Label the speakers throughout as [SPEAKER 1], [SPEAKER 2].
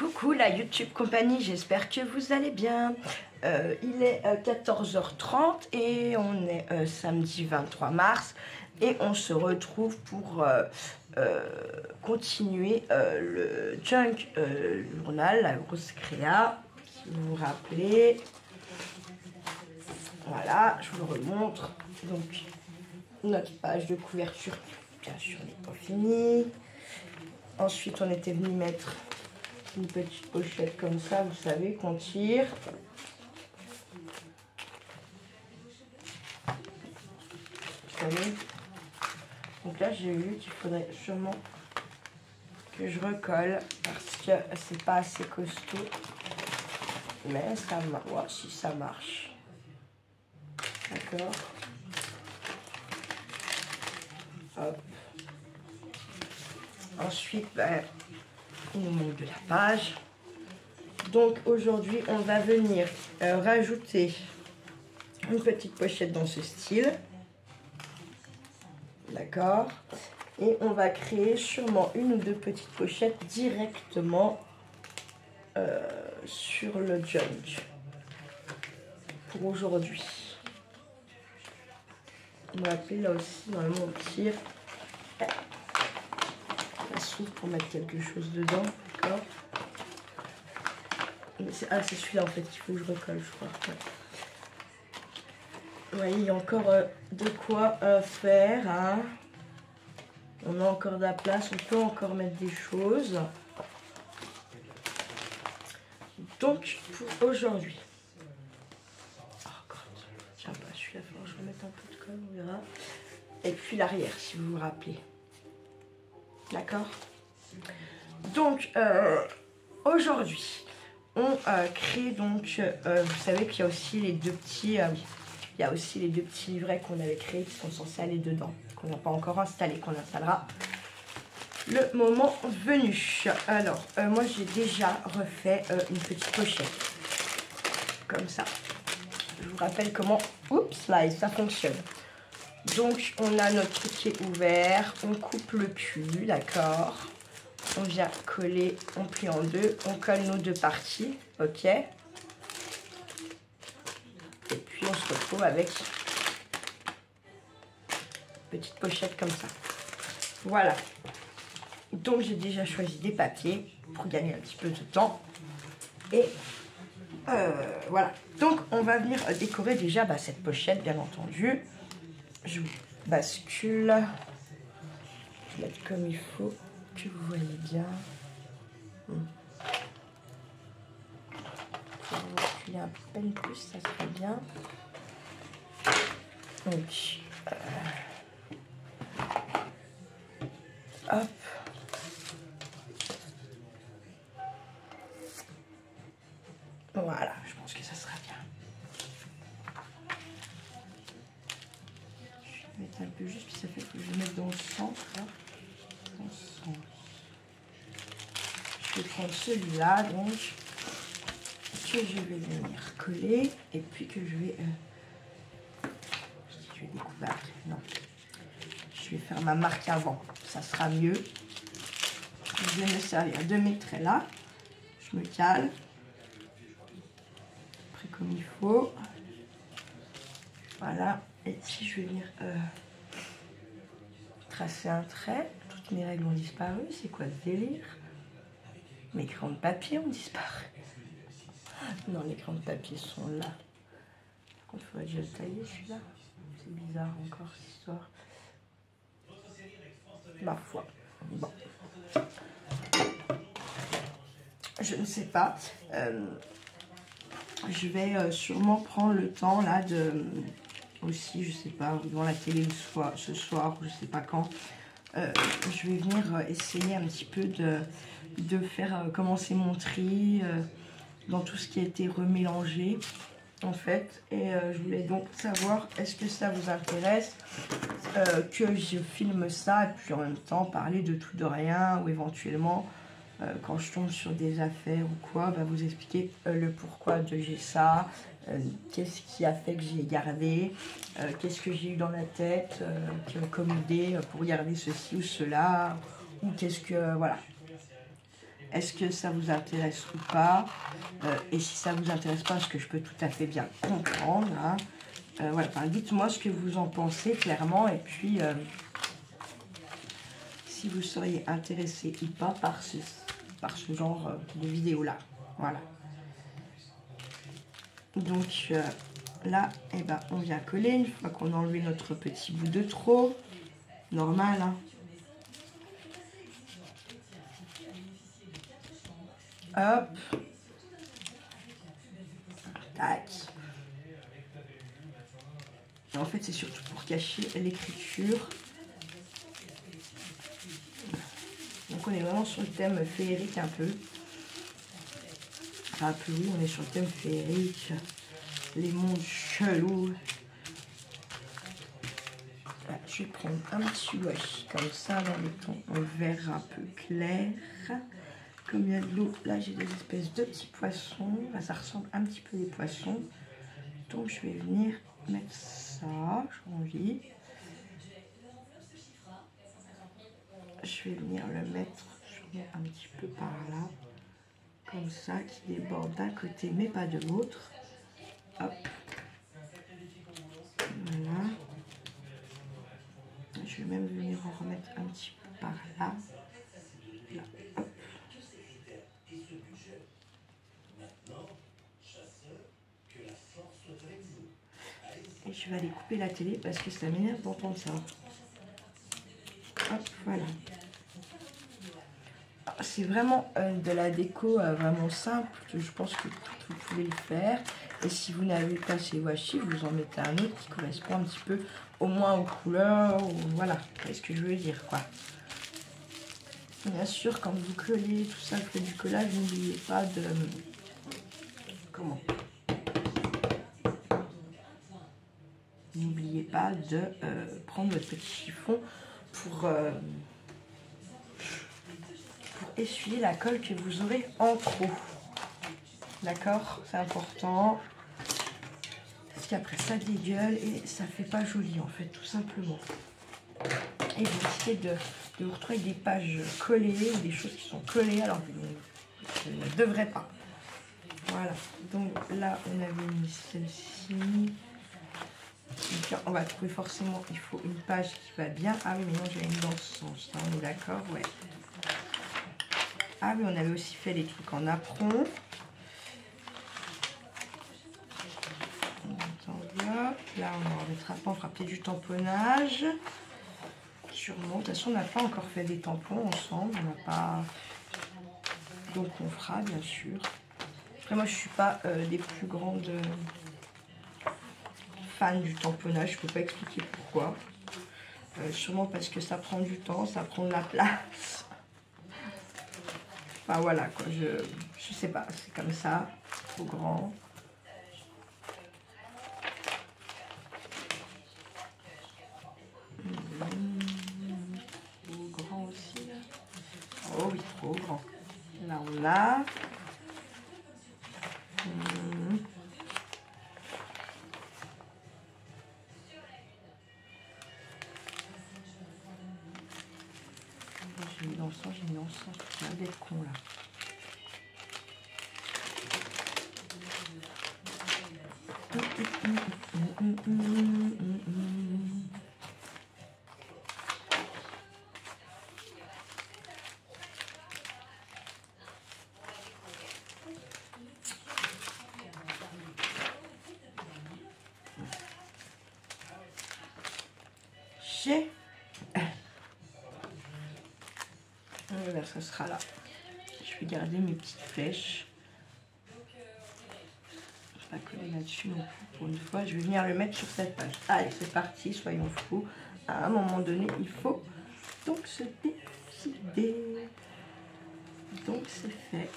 [SPEAKER 1] Coucou la YouTube compagnie, j'espère que vous allez bien. Il est 14h30 et on est samedi 23 mars et on se retrouve pour continuer le Junk journal, la grosse créa, si vous vous rappelez. Voilà, je vous le remontre. Donc, notre page de couverture, bien sûr, n'est pas finie. Ensuite, on était venu mettre une petite pochette comme ça, vous savez, qu'on tire. Vous savez. Donc là, j'ai vu qu'il faudrait sûrement que je recolle parce que c'est pas assez costaud. Mais ça marche. Ouais, si ça marche. D'accord. Hop. Ensuite, ben, il nous manque de la page. Donc aujourd'hui, on va venir rajouter une petite pochette dans ce style. D'accord. Et on va créer sûrement une ou deux petites pochettes directement sur le Junk pour aujourd'hui. On va appeler là aussi, normalement on tire. Ça s'ouvre pour mettre quelque chose dedans, d'accord. Ah, c'est celui-là en fait qu'il faut que je recolle, je crois. Ouais. Vous voyez, il y a encore de quoi faire. Hein. On a encore de la place, on peut encore mettre des choses. Donc, pour aujourd'hui. Oh, God. Tiens, pas celui-là, il faut que je remette un peu de colle, on verra. Et puis l'arrière, si vous vous rappelez. D'accord. Donc, aujourd'hui, on crée donc, vous savez qu'il y a aussi les deux petits, il y a aussi les deux petits livrets qu'on avait créés qui sont censés aller dedans, qu'on n'a pas encore installé, qu'on installera le moment venu. Alors, moi j'ai déjà refait une petite pochette, comme ça. Je vous rappelle comment, oups, là, ça fonctionne. Donc, on a notre truc qui est ouvert, on coupe le cul, d'accord. On vient coller, on plie en deux, on colle nos deux parties, ok. Et puis on se retrouve avec une petite pochette comme ça. Voilà. Donc j'ai déjà choisi des papiers pour gagner un petit peu de temps. Et voilà. Donc on va venir décorer déjà cette pochette, bien entendu. Je bascule. Je vais mettre comme il faut. Que vous voyez bien. Je vais reculer un peine plus, ça serait bien. Donc, hop. Voilà, je pense que ça sera bien. Je vais mettre un peu juste, puis ça fait que je vais mettre dans le centre. Là. Dans le centre. Je vais prendre celui-là, donc, que je vais venir coller, et puis que je vais... je vais découper après, non. Je vais faire ma marque avant, ça sera mieux. Je vais me servir de mes traits là. Je me cale. Après comme il faut. Voilà. Et si je vais venir tracer un trait, toutes mes règles ont disparu. C'est quoi ce délire? Mes crayons de papier ont disparu. Non, les crayons de papier sont là. Par contre, il faudrait déjà le tailler celui-là. C'est bizarre encore cette histoire. Ma foi. Bon. Je ne sais pas. Je vais sûrement prendre le temps là de... Aussi, je sais pas, devant la télé ce soir, je sais pas quand. Je vais venir essayer un petit peu de faire commencer mon tri dans tout ce qui a été remélangé en fait. Et je voulais donc savoir, est-ce que ça vous intéresse que je filme ça et puis en même temps parler de tout de rien, ou éventuellement quand je tombe sur des affaires ou quoi, vous expliquer le pourquoi de j'ai ça, qu'est-ce qui a fait que j'ai gardé, qu'est-ce que j'ai eu dans la tête comme idée pour garder ceci ou cela, ou qu'est-ce que... voilà.
[SPEAKER 2] Est-ce que ça vous intéresse ou pas? Et si ça vous intéresse pas, ce que je peux tout à fait bien comprendre, hein. Voilà, enfin, dites-moi ce que vous en pensez clairement, et puis si vous seriez intéressé ou pas par ce genre de vidéo là. Voilà. Donc là, eh ben, on vient coller une fois qu'on a enlevé notre petit bout de trop. Normal, hein. Hop. Tac. Et en fait, c'est surtout pour cacher l'écriture. Donc on est vraiment sur le thème féerique un peu. Enfin, un peu oui, on est sur le thème féerique. Les mondes chelous. Là, je vais prendre un petit washi comme ça dans le ton vert un peu clair. Comme il y a de l'eau, là j'ai des espèces de petits poissons. Là ça ressemble un petit peu des poissons. Donc je vais venir mettre ça, j'ai envie. Je vais venir le mettre, je mets un petit peu par là. Comme ça, qui déborde d'un côté mais pas de l'autre. Hop. Voilà. Je vais même venir en remettre un petit peu par là. Là. Hop. Et je vais aller couper la télé parce que ça m'énerve d'entendre ça. Hop, voilà. C'est vraiment de la déco vraiment simple. Je pense que vous pouvez le faire. Et si vous n'avez pas ces washi, vous en mettez un autre qui correspond un petit peu au moins aux couleurs. Ou, voilà, c'est ce que je veux dire, quoi. Bien sûr, quand vous collez tout ça, vous faites du collage, n'oubliez pas de... Comment? N'oubliez pas de prendre votre petit chiffon pour essuyer la colle que vous aurez en trop. D'accord? C'est important. Parce qu'après ça dégueule et ça fait pas joli en fait, tout simplement. Et vous risquez de vous retrouver des pages collées ou des choses qui sont collées alors que vous ne devrez pas. Voilà. Donc là, on avait mis celle-ci. Donc, on va trouver forcément, il faut une page qui va bien. Ah oui, mais non, j'avais mis dans ce sens. Hein, on est d'accord? Ouais. Ah oui, on avait aussi fait les trucs en apron. Là, on en remettra pas, on fera peut-être du tamponnage. Sûrement. De toute façon, on n'a pas encore fait des tampons ensemble. On n'a pas. Donc, on fera, bien sûr. Après, moi, je suis pas des plus grandes fans du tamponnage. Je peux pas expliquer pourquoi. Sûrement parce que ça prend du temps, ça prend de la place. Enfin, voilà, quoi. Je sais pas, c'est comme ça. Trop grand. Trop grand aussi, là. Oh oui, trop grand. Là, on a. J'ai mis dans le sens, j'ai mis dans le sens. Ça va être con, là. Voilà, ça sera là. Je vais garder mes petites flèches. Je vais pas coller là-dessus non plus pour une fois. Je vais venir le mettre sur cette page. Allez, c'est parti, soyons fous. À un moment donné, il faut donc se décider. Donc c'est fait.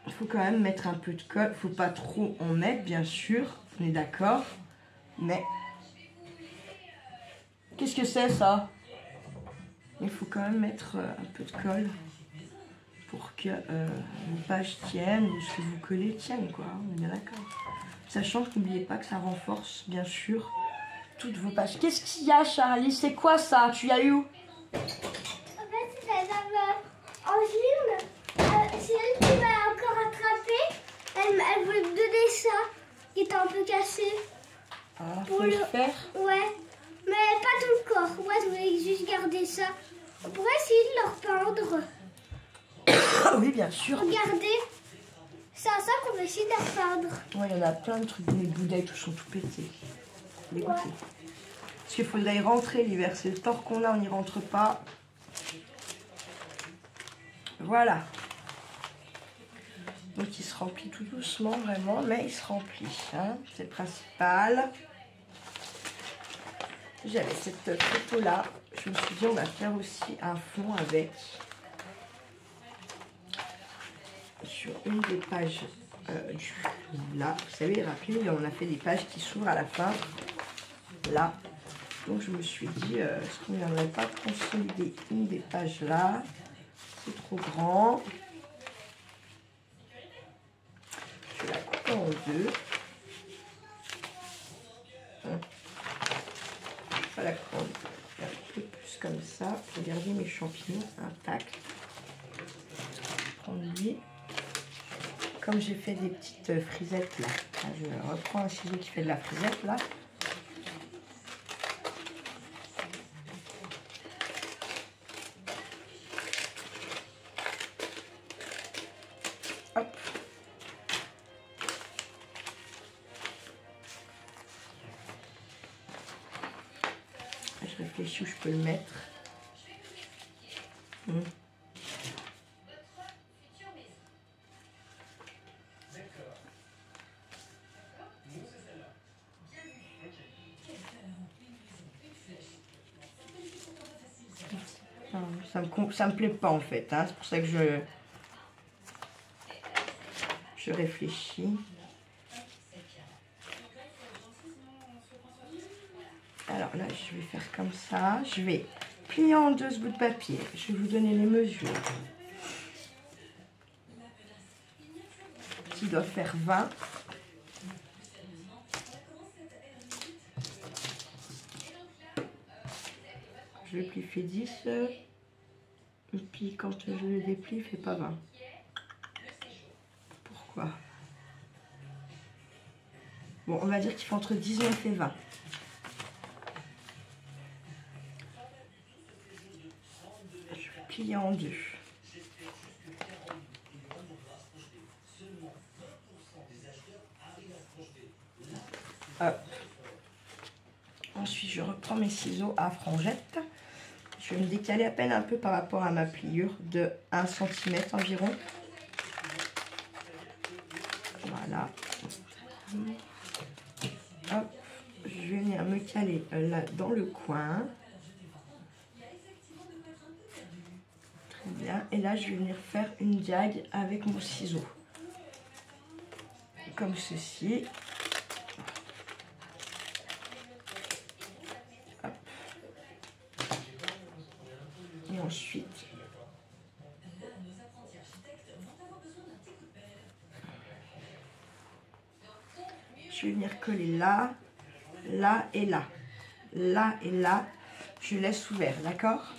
[SPEAKER 2] Il faut quand même mettre un peu de colle. Il ne faut pas trop en mettre, bien sûr. On est d'accord. Mais qu'est-ce que c'est ça? Il faut quand même mettre un peu de colle pour que les pages tiennent ou ce que vous collez tienne, quoi. On est bien d'accord. Sachant que n'oubliez pas que ça renforce, bien sûr, toutes vos pages. Qu'est-ce qu'il y a, Charlie? C'est quoi ça? Tu as eu où?
[SPEAKER 3] En fait, c'est Angine. C'est elle qui m'a encore attrapé. Elle voulait me donner ça, qui était un peu cassé.
[SPEAKER 2] Ah, faut le faire.
[SPEAKER 3] Ouais, mais pas tout le corps. Moi, je voulais juste garder ça. On pourrait essayer de leur peindre.
[SPEAKER 2] Oui, bien sûr.
[SPEAKER 3] Regardez. C'est à ça qu'on va essayer de leur peindre.
[SPEAKER 2] Ouais, il y en a plein de trucs. Les bouteilles, tout sont tout pétés. Dégoûté.
[SPEAKER 3] Ouais.
[SPEAKER 2] Parce qu'il faudrait y rentrer l'hiver. C'est le tort qu'on a, on n'y rentre pas. Voilà. Donc il se remplit tout doucement, vraiment, mais il se remplit. Hein. C'est le principal. J'avais cette photo-là. Je me suis dit, on va faire aussi un fond avec. Sur une des pages là, vous savez, rappelez, on a fait des pages qui s'ouvrent à la fin. Là. Donc je me suis dit, est-ce qu'on ne viendrait pas consolider une des pages là? C'est trop grand. Je vais la couper en deux. Je vais la couper un peu plus comme ça pour garder mes champignons intacts. Prendre lui. Comme j'ai fait des petites frisettes là, je reprends un ciseau qui fait de la frisette là. Hop. Je réfléchis où je peux le mettre. Ça me plaît pas en fait, hein. C'est pour ça que je réfléchis. Alors là, je vais faire comme ça. Je vais plier en deux ce bout de papier. Je vais vous donner les mesures. Qui doit faire 20. Je le plie, fait 10. Et puis quand je le déplie, il fait pas 20. Pourquoi? Bon, on va dire qu'il fait entre 19 et 20. Je vais plier en deux. Hop. Ensuite, je reprends mes ciseaux à frangette. Je vais me décaler à peine un peu par rapport à ma pliure de 1 cm environ. Voilà. Hop. Je vais venir me caler là dans le coin. Très bien. Et là, je vais venir faire une diague avec mon ciseau. Comme ceci. Hop. Et ensuite, je vais venir coller là, là et là. Là et là, je laisse ouvert, d'accord?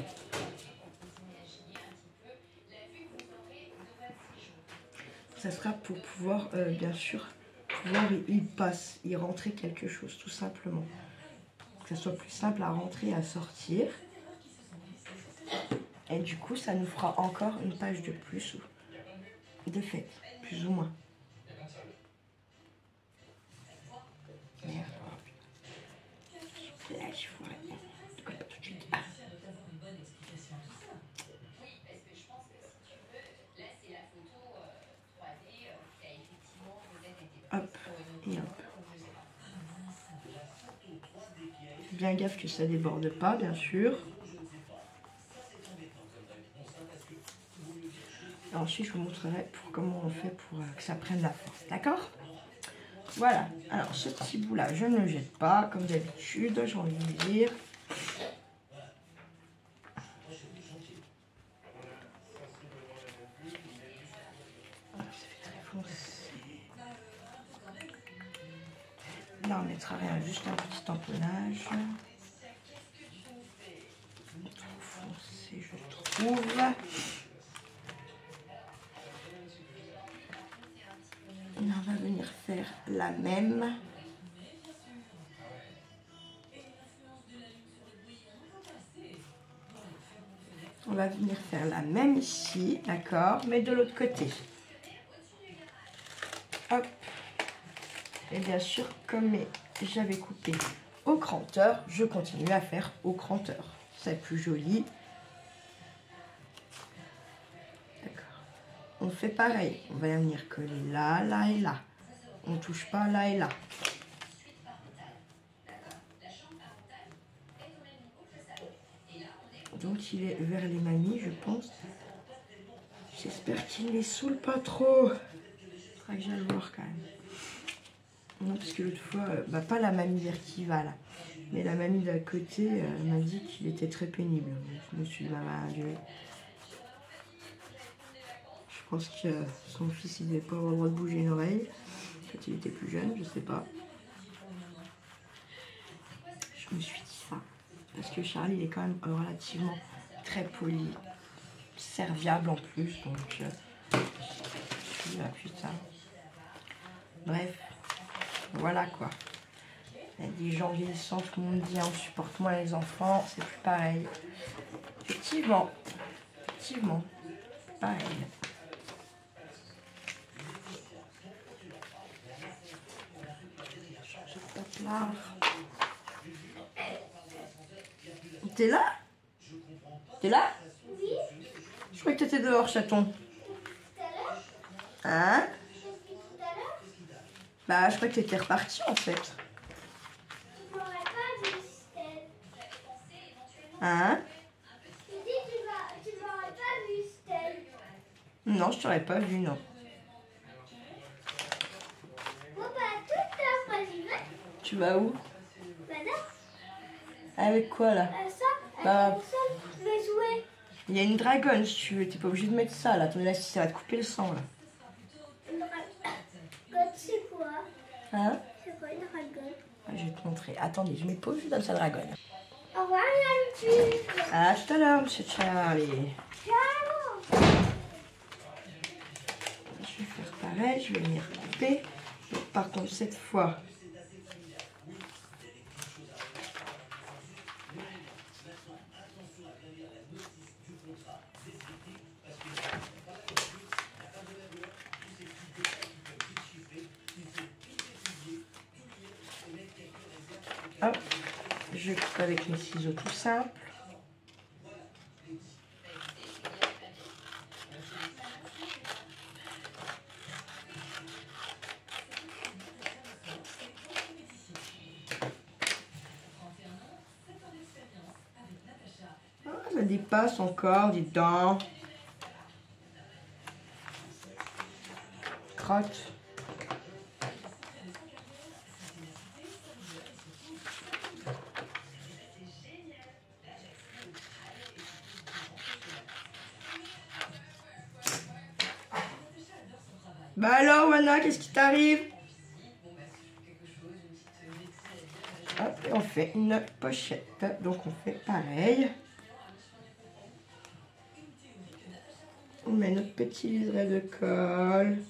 [SPEAKER 2] Ça sera pour pouvoir, bien sûr, y rentrer quelque chose, tout simplement. Que ça soit plus simple à rentrer et à sortir. Et du coup, ça nous fera encore une page de plus, de fait, plus ou moins. Merde. Là, je vois. Pas tout de suite. Hop, et hop. Faites bien gaffe que ça déborde pas, bien sûr. Et ensuite, je vous montrerai comment on fait pour que ça prenne la force. D'accord? Voilà. Alors, ce petit bout-là, je ne le jette pas, comme d'habitude, j'ai envie de dire. Ça fait très foncé. Là, on met sera rien, juste un petit tamponnage. Trop foncé, je trouve. Et on va venir faire la même. On va venir faire la même ici, d'accord, mais de l'autre côté. Hop. Et bien sûr, comme j'avais coupé au cranteur, je continue à faire au cranteur. C'est plus joli. D'accord. On fait pareil. On va venir coller là, là et là. On ne touche pas là et là. Donc il est vers les mamies, je pense. J'espère qu'il ne les saoule pas trop. Il faudra que j'aille le voir quand même. Non, parce que l'autre fois, pas la mamie Vertiva là, mais la mamie d'à côté m'a dit qu'il était très pénible. Je me suis dit, Dieu. Je pense que son fils il devait pas avoir le droit de bouger une oreille. Quand il était plus jeune, je sais pas. Je me suis dit ça. Parce que Charlie il est quand même relativement très poli, serviable en plus, donc je suis là, putain. Bref, voilà quoi. Il y a des gens vieillissants, tout le monde dit on supporte moins les enfants, c'est plus pareil. Effectivement, pareil. Hop là. T'es là? T'es là?
[SPEAKER 3] Oui.
[SPEAKER 2] Je croyais que t'étais dehors, chaton.
[SPEAKER 3] Tout à l'heure.
[SPEAKER 2] Hein?
[SPEAKER 3] Tout à l'heure.
[SPEAKER 2] Bah, je crois que t'étais reparti en fait.
[SPEAKER 3] Tu m'aurais pas vu, Stella.
[SPEAKER 2] Hein?
[SPEAKER 3] Je dis tu m'aurais pas vu, Stella.
[SPEAKER 2] Non, je t'aurais pas vu, non.
[SPEAKER 3] Bon tout à l'heure, moi j'y vais.
[SPEAKER 2] Tu vas où?
[SPEAKER 3] Bah là,
[SPEAKER 2] Avec quoi là?
[SPEAKER 3] ça,
[SPEAKER 2] Bah,
[SPEAKER 3] avec mes jouets.
[SPEAKER 2] il y a une dragonne si tu veux, t'es pas obligé de mettre ça là. Attendez là, si ça va te couper le sang là.
[SPEAKER 3] Une dragonne, c'est quoi?
[SPEAKER 2] Hein?
[SPEAKER 3] C'est quoi une dragonne?
[SPEAKER 2] Ah, je vais te montrer. Attendez, je mets pause, je donne sa dragonne.
[SPEAKER 3] Au revoir, Yann.
[SPEAKER 2] À tout à l'heure, monsieur Charlie.
[SPEAKER 3] Ciao.
[SPEAKER 2] Je vais faire pareil, je vais venir couper. Par contre, cette fois, hop, je coupe avec mes ciseaux tout simples. Ah, ça dépasse encore, dis donc. Crotte. Bah alors, Wana, qu'est-ce qui t'arrive? Hop, et on fait une pochette. Donc on fait pareil. On met notre petit liseré de colle.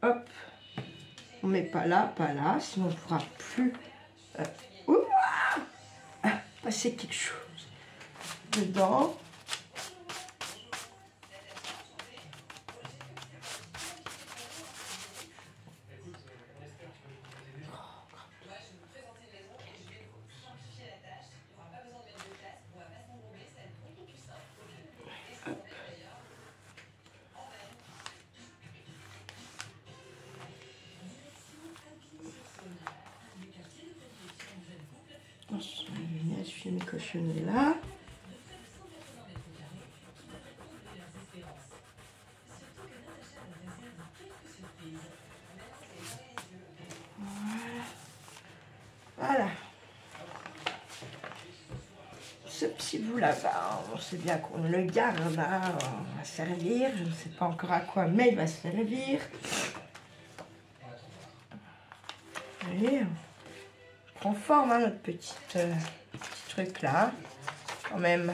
[SPEAKER 2] Hop. On met pas là, sinon on ne pourra plus passer quelque chose dedans. Je vais venir essuyer mes cochonneries là. Voilà. Ce petit bout là, on sait bien qu'on le garde, là, on va servir. Je ne sais pas encore à quoi, mais il va servir. Allez, on prend forme hein, notre petit truc là. Quand même.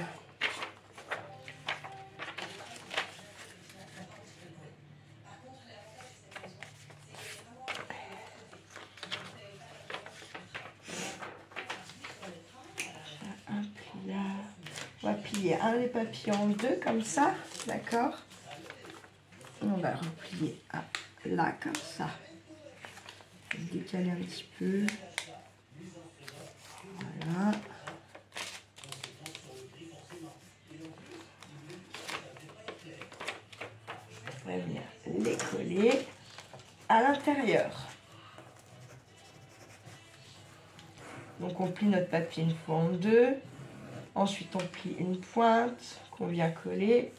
[SPEAKER 2] Un pli là. On va plier un des papiers en deux comme ça, d'accord? On va replier là comme ça. Décaler un petit peu. Voilà. On va venir les coller à l'intérieur. Donc on plie notre papier une fois en deux. Ensuite on plie une pointe qu'on vient coller.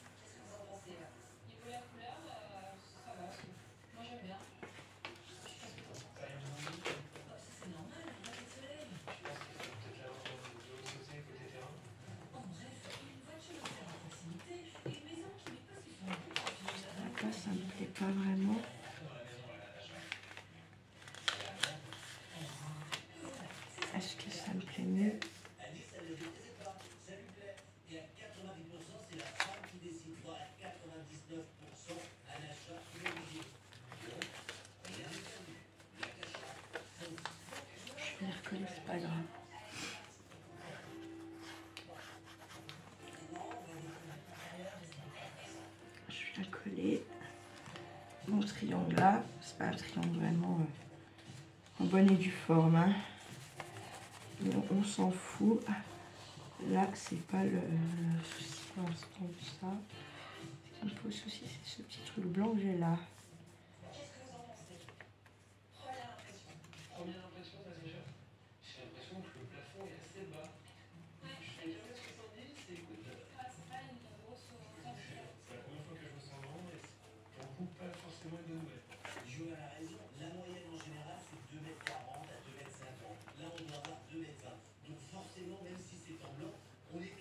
[SPEAKER 2] Ça me plaît pas vraiment. Est-ce que ça me plaît mieux? Je vais les recoller, c'est pas grave. Je vais la coller. Mon triangle là, c'est pas un triangle vraiment en bonne et due forme. Hein. Mais on s'en fout. Là, c'est pas le souci pour l'instant de ça. Ce qui me pose souci, c'est ce petit truc blanc que j'ai là.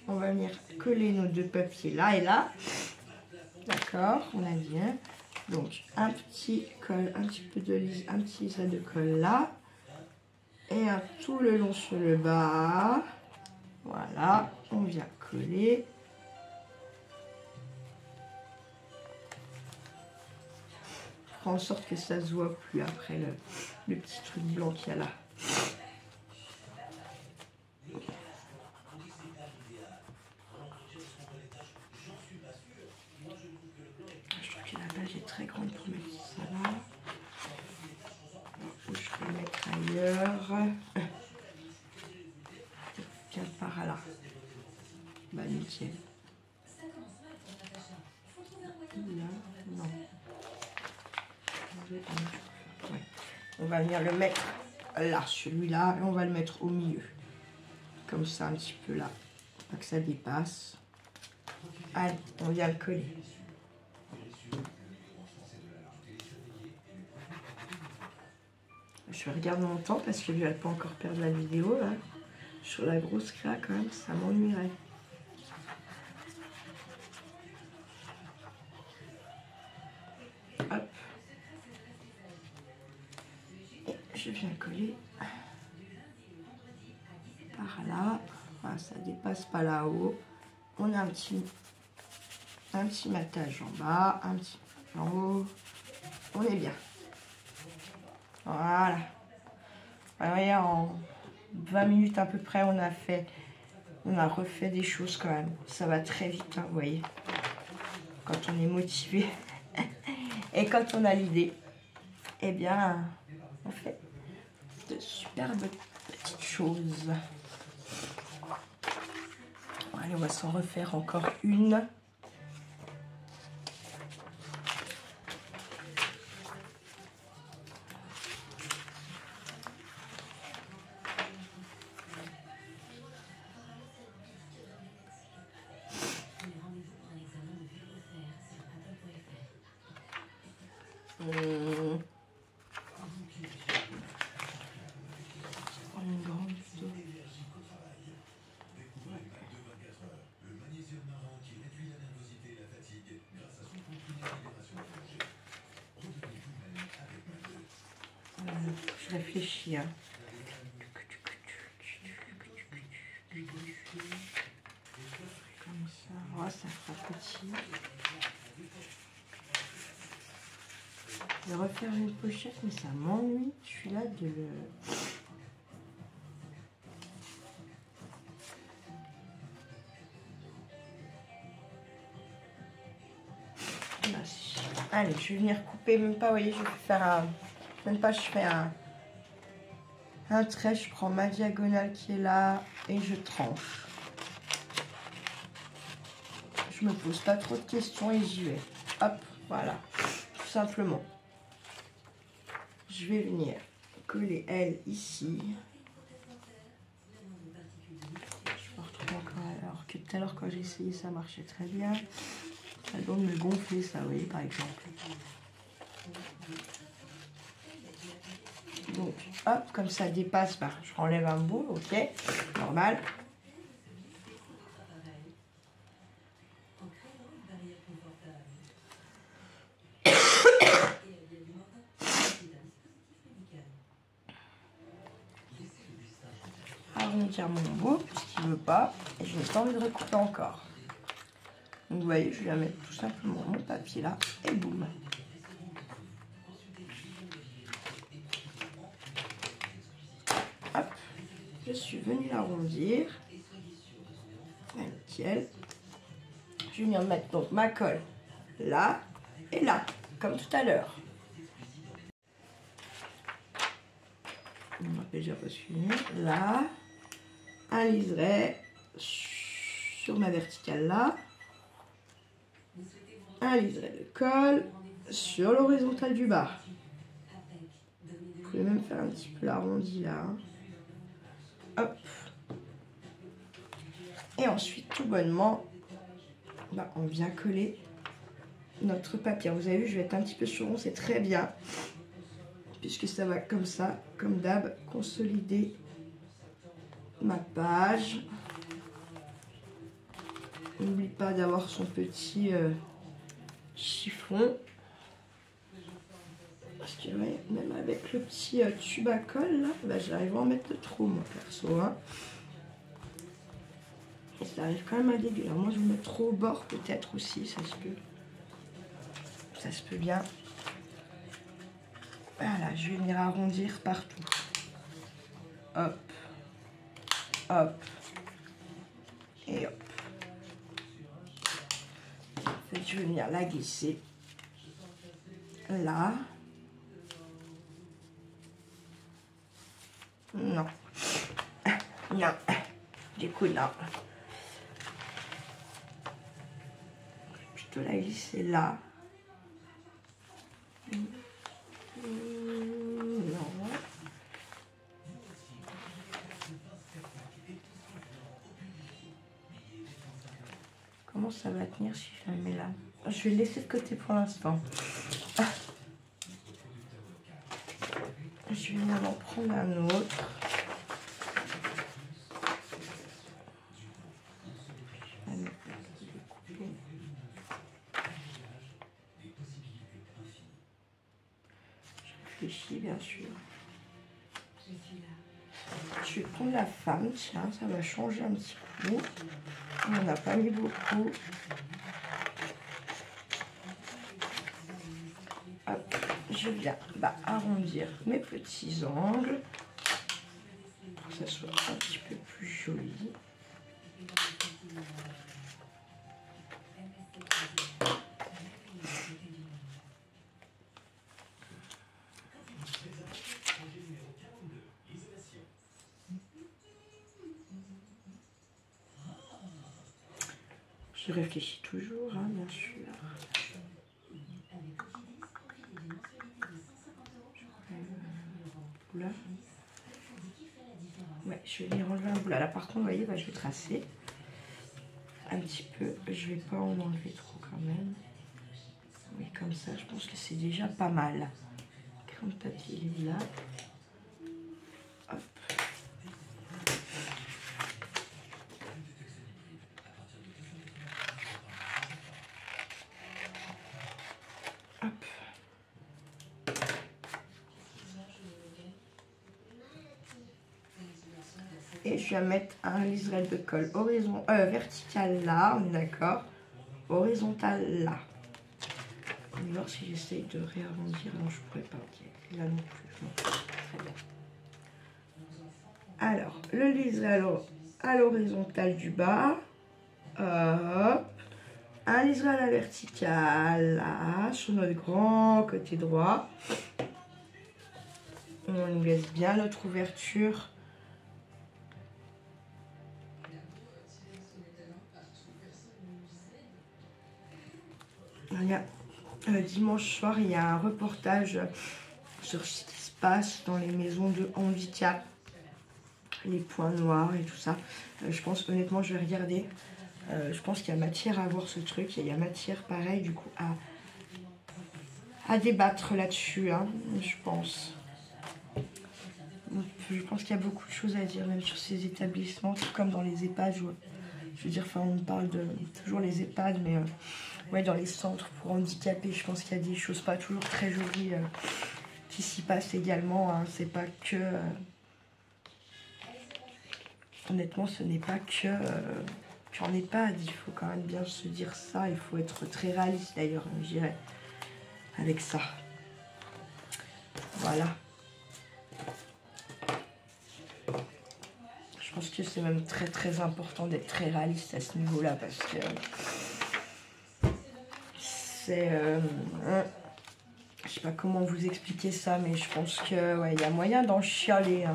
[SPEAKER 2] On va venir coller nos deux papiers là et là. D'accord, on a bien. Donc un petit colle, un petit peu de lisse, un petit liseré de colle là. Et un tout le long sur le bas. Voilà, on vient coller. Prends en sorte que ça se voit plus après le petit truc blanc qu'il y a là. Je trouve que la page est très grande pour mettre ça là. Je vais mettre ailleurs. Tiens, par là. Bah nickel. Là, non. Ouais. On va venir le mettre là, celui-là, et on va le mettre au milieu. Comme ça, un petit peu là. Pas que ça dépasse. Allez, on vient le coller. Je regarde mon temps parce que je ne vais pas encore perdre la vidéo là. Sur la grosse créa quand même, ça m'ennuierait. Hop. Et je viens coller par là. Voilà, ça dépasse pas là-haut. On a un petit matage en bas, un petit en haut. On est bien. Voilà. Vous voyez, en 20 minutes à peu près, on a refait des choses quand même. Ça va très vite, hein, vous voyez. Quand on est motivé et quand on a l'idée, eh bien, on fait de superbes petites choses. Allez, on va s'en refaire encore une. Une grande photo. Je réfléchis. Hein. Comme ça, oh, ça fera petit. Je vais refaire une pochette, mais ça m'ennuie. Je suis là de le... Allez, je vais venir couper, même pas, vous voyez, je vais faire un... Même pas, je fais un trait, je prends ma diagonale qui est là et je tranche. Je me pose pas trop de questions et j'y vais. Hop, voilà, tout simplement. Je vais venir coller elle ici. Je me retrouve encore, alors que tout à l'heure quand j'ai essayé ça marchait très bien. Ça doit me gonfler ça, vous voyez, par exemple. Donc, hop, comme ça dépasse, bah, je renlève un bout, ok, normal. Arrondir mon bout, puisqu'il ne veut pas, et je n'ai pas envie de recouper encore. Donc, vous voyez, je vais mettre tout simplement mon papier là, et boum. Hop, je suis venue l'arrondir. Nickel. Je vais venir mettre donc ma colle là et là, comme tout à l'heure. On va déjà pas suivre. Là, un liseré sur ma verticale là. Un liseré de colle sur l'horizontale du bas. Vous pouvez même faire un petit peu l'arrondi là. Hop. Et ensuite, tout bonnement, bah, on vient coller notre papier. Vous avez vu, je vais être un petit peu sur rond, c'est très bien. Puisque ça va comme ça, comme d'hab, consolider ma page. N'oublie pas d'avoir son petit chiffon. Parce que ouais, même avec le petit tube à colle, là, bah, j'arrive à en mettre trop, moi, perso. Hein. Et ça arrive quand même à dégueuler. Alors, moi, je me mets trop au bord, peut-être aussi, ça se peut. Ça se peut bien. Voilà, je vais venir arrondir partout. Hop. Hop. Et hop. Ensuite, je vais venir la glisser. Là. Non. Non. Du coup, non. Je vais plutôt la glisser là. Non. Comment ça va tenir si je la mets là? Je vais le laisser de côté pour l'instant. Je vais venir en prendre un autre. Je réfléchis bien sûr. Je vais prendre la femme, tiens, ça va changer un petit peu. On n'en a pas mis beaucoup. Hop, je viens arrondir mes petits angles pour que ça soit un petit peu plus joli. Je réfléchis toujours, hein, bien sûr. Là. Ouais, je vais venir enlever un bout là. Là, par contre, vous voyez, bah, je vais tracer un petit peu. Je vais pas en enlever trop quand même. Mais comme ça, je pense que c'est déjà pas mal. Quand le papier est là. Hop. et je vais mettre un liseré de colle vertical là, on est d'accord, horizontal là. On va voir si j'essaye de réarrondir, non je pourrais pas, ok, là non plus, non. Très bien. Alors, le liseré à l'horizontale du bas, hop, un liseré à la verticale là, sur notre grand côté droit. On nous laisse bien notre ouverture. Dimanche soir, il y a un reportage sur ce qui se passe dans les maisons de handicap, les points noirs et tout ça. Je pense honnêtement, je vais regarder. Je pense qu'il y a matière à voir ce truc. Il y a matière, pareil, du coup, à débattre là-dessus, hein, je pense. Je pense qu'il y a beaucoup de choses à dire, même sur ces établissements, tout comme dans les EHPAD. Je veux dire, enfin, on parle de toujours les EHPAD, mais ouais, dans les centres pour handicapés, je pense qu'il y a des choses pas toujours très jolies qui s'y passent également. Hein. C'est pas que... honnêtement, ce n'est pas que... qu'en EHPAD, il faut quand même bien se dire ça. Il faut être très réaliste d'ailleurs, je dirais, avec ça. Voilà. Je pense que c'est même très très important d'être très réaliste à ce niveau-là parce que c'est... je sais pas comment vous expliquer ça, mais je pense que ouais, y a moyen d'en chialer hein,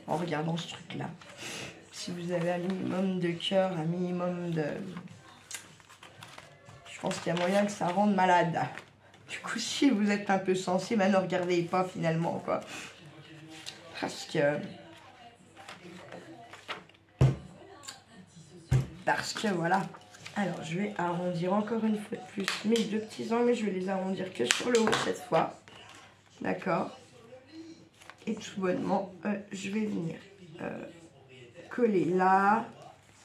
[SPEAKER 2] en regardant ce truc-là. Si vous avez un minimum de cœur, un minimum de... Je pense qu'il y a moyen que ça rende malade. Du coup, si vous êtes un peu sensible, ne regardez pas finalement, quoi. Parce que voilà. Alors, je vais arrondir encore une fois de plus mes deux petits angles, mais je vais les arrondir que sur le haut cette fois. D'accord. Et tout bonnement, je vais venir coller là,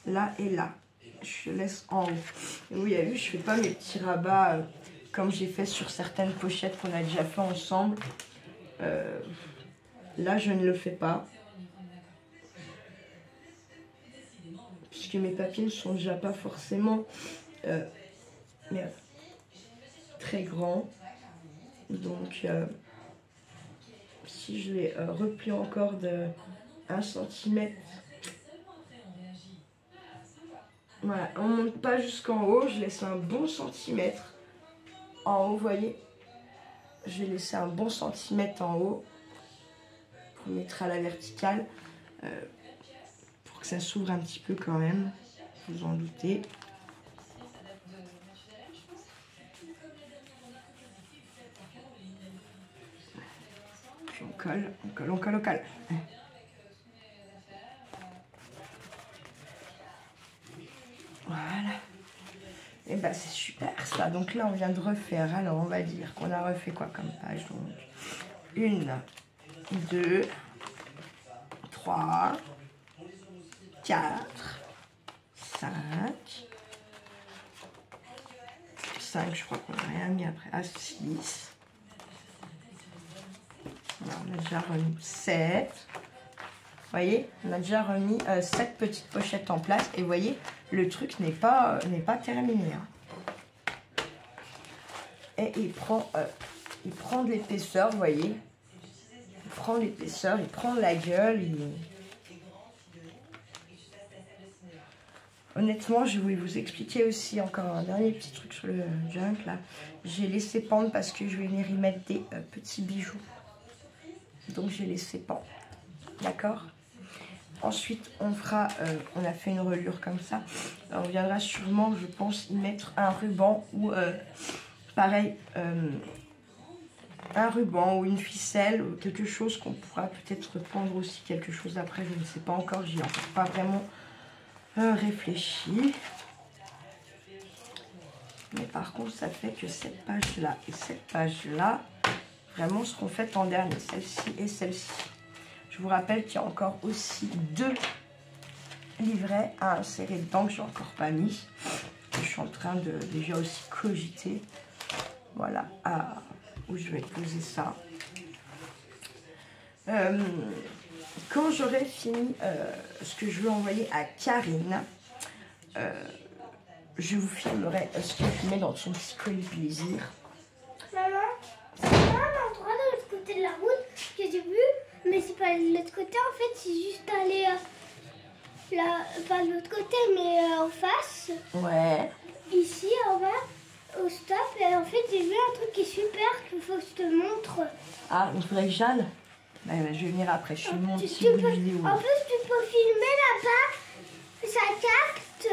[SPEAKER 2] là et là. Je laisse en haut. Et vous avez vu, je fais pas mes petits rabats comme j'ai fait sur certaines pochettes qu'on a déjà fait ensemble. Là, je ne le fais pas. Puisque mes papiers ne sont déjà pas forcément très grands. Donc, si je les replie encore de 1 cm, voilà, on ne monte pas jusqu'en haut, je laisse un bon centimètre en haut, vous voyez. Je vais laisser un bon centimètre en haut pour mettre à la verticale. Pour que ça s'ouvre un petit peu quand même, vous en doutez. Puis on colle, on colle, on colle, on colle. Voilà. Et ben c'est super ça. Donc là on vient de refaire. Alors on va dire qu'on a refait quoi comme page. Donc 1, 2, 3, 4, 5, je crois qu'on n'a rien mis après, à 6, alors, on a déjà remis 7, vous voyez, on a déjà remis 7 petites pochettes en place, et vous voyez, le truc n'est pas terminé. Hein. Et il prend de l'épaisseur, vous voyez, il prend l'épaisseur, il prend la gueule, Honnêtement, je voulais vous expliquer aussi encore un dernier petit truc sur le junk là. J'ai laissé pendre parce que je vais venir y mettre des petits bijoux. Donc j'ai laissé pendre. D'accord? Ensuite, on fera, on a fait une reliure comme ça. On viendra sûrement, je pense, y mettre un ruban ou pareil, un ruban ou une ficelle ou quelque chose qu'on pourra peut-être pendre aussi quelque chose après. Je ne sais pas encore, j'y ai encore pas vraiment réfléchi. Mais par contre, ça fait que cette page-là et cette page-là, vraiment seront faites en dernier, celle-ci et celle-ci. Je vous rappelle qu'il y a encore aussi 2 livrets à insérer dedans que je n'ai encore pas mis. Je suis en train de déjà aussi cogiter. Voilà, où je vais poser ça. quand j'aurai fini ce que je veux envoyer à Karine, je vous filmerai ce que je mets dans son petit colis plaisir.
[SPEAKER 3] Maman, c'est pas un endroit de l'autre côté de la route que j'ai vu, mais c'est pas de l'autre côté en fait, c'est juste aller là, pas de l'autre côté, mais en face.
[SPEAKER 2] Ouais.
[SPEAKER 3] Ici, en bas, au stop, et en fait, j'ai vu un truc qui est super qu'il faut que je te montre.
[SPEAKER 2] Ah, il faudrait que j'aille. Bah, je vais venir après, je filme mon
[SPEAKER 3] Tu-
[SPEAKER 2] petit
[SPEAKER 3] tu
[SPEAKER 2] bout de
[SPEAKER 3] peux-
[SPEAKER 2] vidéo.
[SPEAKER 3] En plus, tu peux filmer là-bas, ça capte,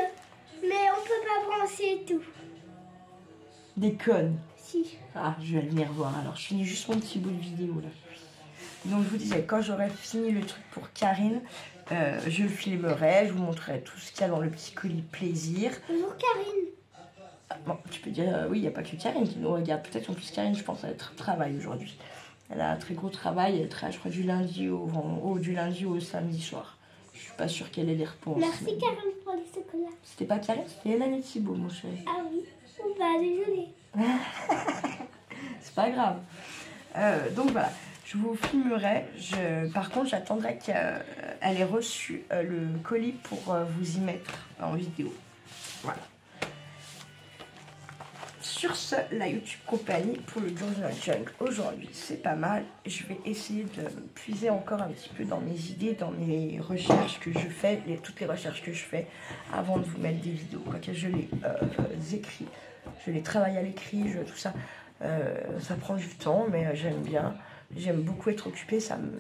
[SPEAKER 3] mais on peut pas brancher et tout.
[SPEAKER 2] Des connes.
[SPEAKER 3] Si.
[SPEAKER 2] Ah, je vais venir voir. Alors, je finis juste mon petit bout de vidéo là. Donc, je vous disais, quand j'aurai fini le truc pour Karine, je le filmerai, je vous montrerai tout ce qu'il y a dans le petit colis plaisir.
[SPEAKER 3] Bonjour Karine.
[SPEAKER 2] Ah, bon, tu peux dire, oui, il n'y a pas que Karine qui nous regarde. Peut-être en plus, Karine, je pense, elle travaille aujourd'hui. Elle a un très gros travail, elle travaille, je crois, du lundi au samedi soir. Je suis pas sûre qu'elle ait des repos.
[SPEAKER 3] Merci Karine pour les chocolats.
[SPEAKER 2] C'était pas Karine, c'était Hélène et Thibault, mon chéri.
[SPEAKER 3] Ah oui, oh, bah désolée.
[SPEAKER 2] C'est pas grave. Donc voilà, je vous filmerai. Par contre, j'attendrai qu'elle ait reçu le colis pour vous y mettre en vidéo. Voilà. Sur ce, la YouTube compagnie pour le Journal Jungle aujourd'hui, c'est pas mal. Je vais essayer de puiser encore un petit peu dans mes idées, dans mes recherches que je fais, toutes les recherches que je fais avant de vous mettre des vidéos. Quoique je les écris, je les travaille à l'écrit, tout ça. Ça prend du temps, mais j'aime bien. J'aime beaucoup être occupée,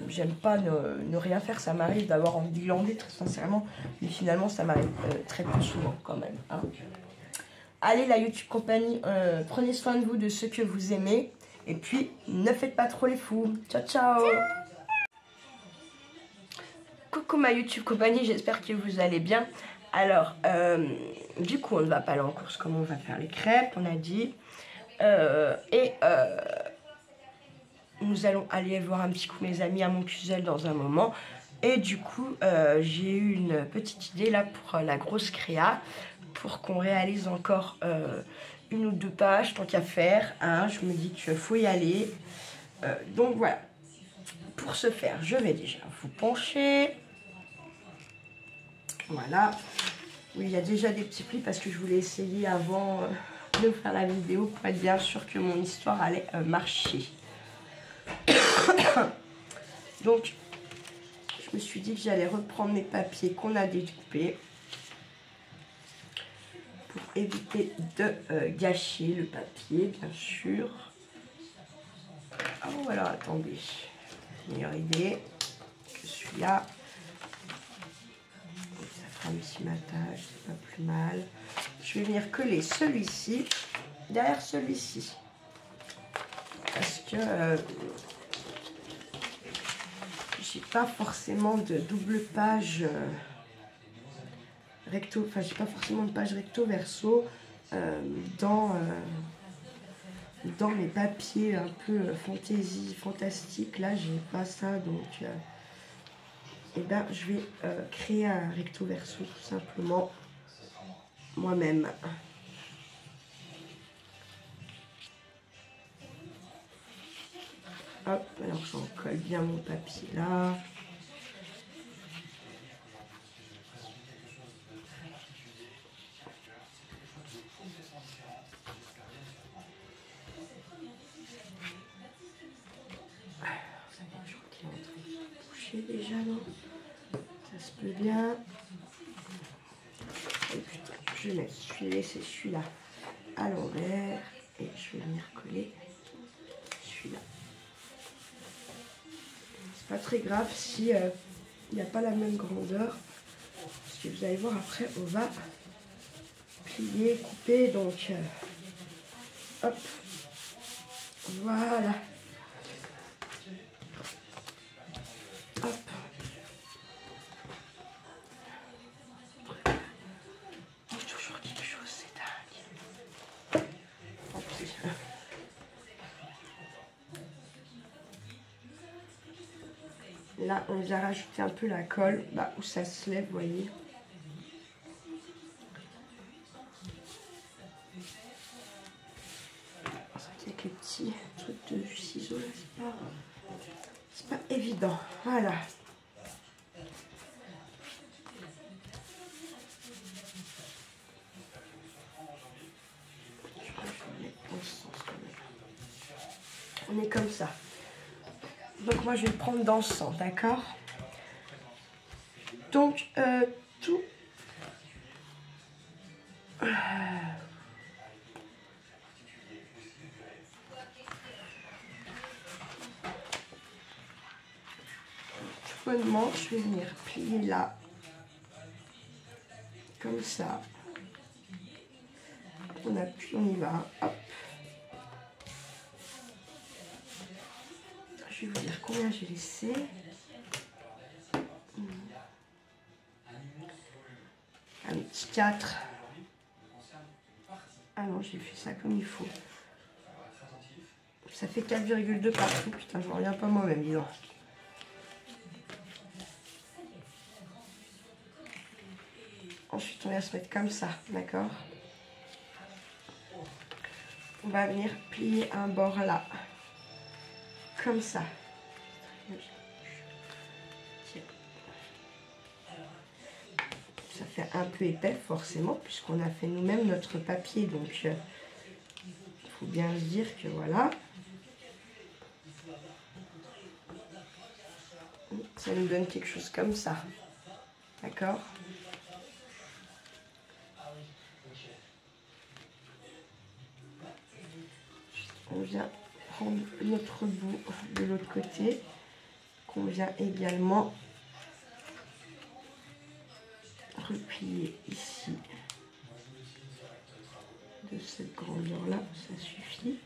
[SPEAKER 2] j'aime pas ne rien faire. Ça m'arrive d'avoir envie de glander, très sincèrement, mais finalement ça m'arrive très peu souvent quand même. Hein. Allez, la YouTube compagnie, prenez soin de vous, de ceux que vous aimez. Et puis, ne faites pas trop les fous. Ciao, ciao. Coucou ma YouTube compagnie, j'espère que vous allez bien. Alors, du coup, on ne va pas aller en course comme on va faire les crêpes, on a dit. Nous allons aller voir un petit coup mes amis à Montcuzel dans un moment. Et du coup, j'ai eu une petite idée là pour la grosse créa. Pour qu'on réalise encore une ou deux pages, tant qu'à faire. Hein, je me dis qu'il faut y aller. Donc voilà. Pour ce faire, je vais déjà vous pencher. Voilà. Oui, il y a déjà des petits plis parce que je voulais essayer avant de faire la vidéo pour être bien sûr que mon histoire allait marcher. Donc, je me suis dit que j'allais reprendre mes papiers qu'on a découpés. Pour éviter de gâcher le papier, bien sûr. Oh, alors attendez, meilleure idée que celui-là. Ça fera un petit matage, c'est pas plus mal. Je vais venir coller celui-ci derrière celui-ci. Parce que j'ai pas forcément de double page. Recto, enfin j'ai pas forcément de page recto verso dans mes papiers un peu fantastique, là j'ai pas ça, donc et ben je vais créer un recto verso tout simplement moi-même. Hop, alors j'en colle bien mon papier là. Déjà non, ça se peut bien. Et putain, je vais laisser celui-là à l'envers et je vais venir coller celui-là. C'est pas très grave si il n'y a pas la même grandeur, parce que vous allez voir après on va plier, couper, donc hop, voilà. Hop. Il y a toujours quelque chose, c'est dingue. Là, on vient rajouter un peu la colle, bah, où ça se lève, vous voyez. Avec les petits trucs de ciseaux, là, c'est pas évident. Voilà. On est comme ça. Donc moi je vais le prendre dans le sang, d'accord? Donc tout... Bonnement, je vais venir plier là, comme ça. On appuie, on y va. Hop. Je vais vous dire combien j'ai laissé. Un petit 4. Ah non, j'ai fait ça comme il faut. Ça fait 4,2 partout. Putain, je ne reviens pas moi-même, dis donc. Ensuite, on va se mettre comme ça, d'accord? On va venir plier un bord là, comme ça. Ça fait un peu épais, forcément, puisqu'on a fait nous-mêmes notre papier. Donc, il faut bien se dire que voilà. Ça nous donne quelque chose comme ça. D'accord? On vient prendre notre bout de l'autre côté, qu'on vient également replier ici. De cette grandeur-là, ça suffit.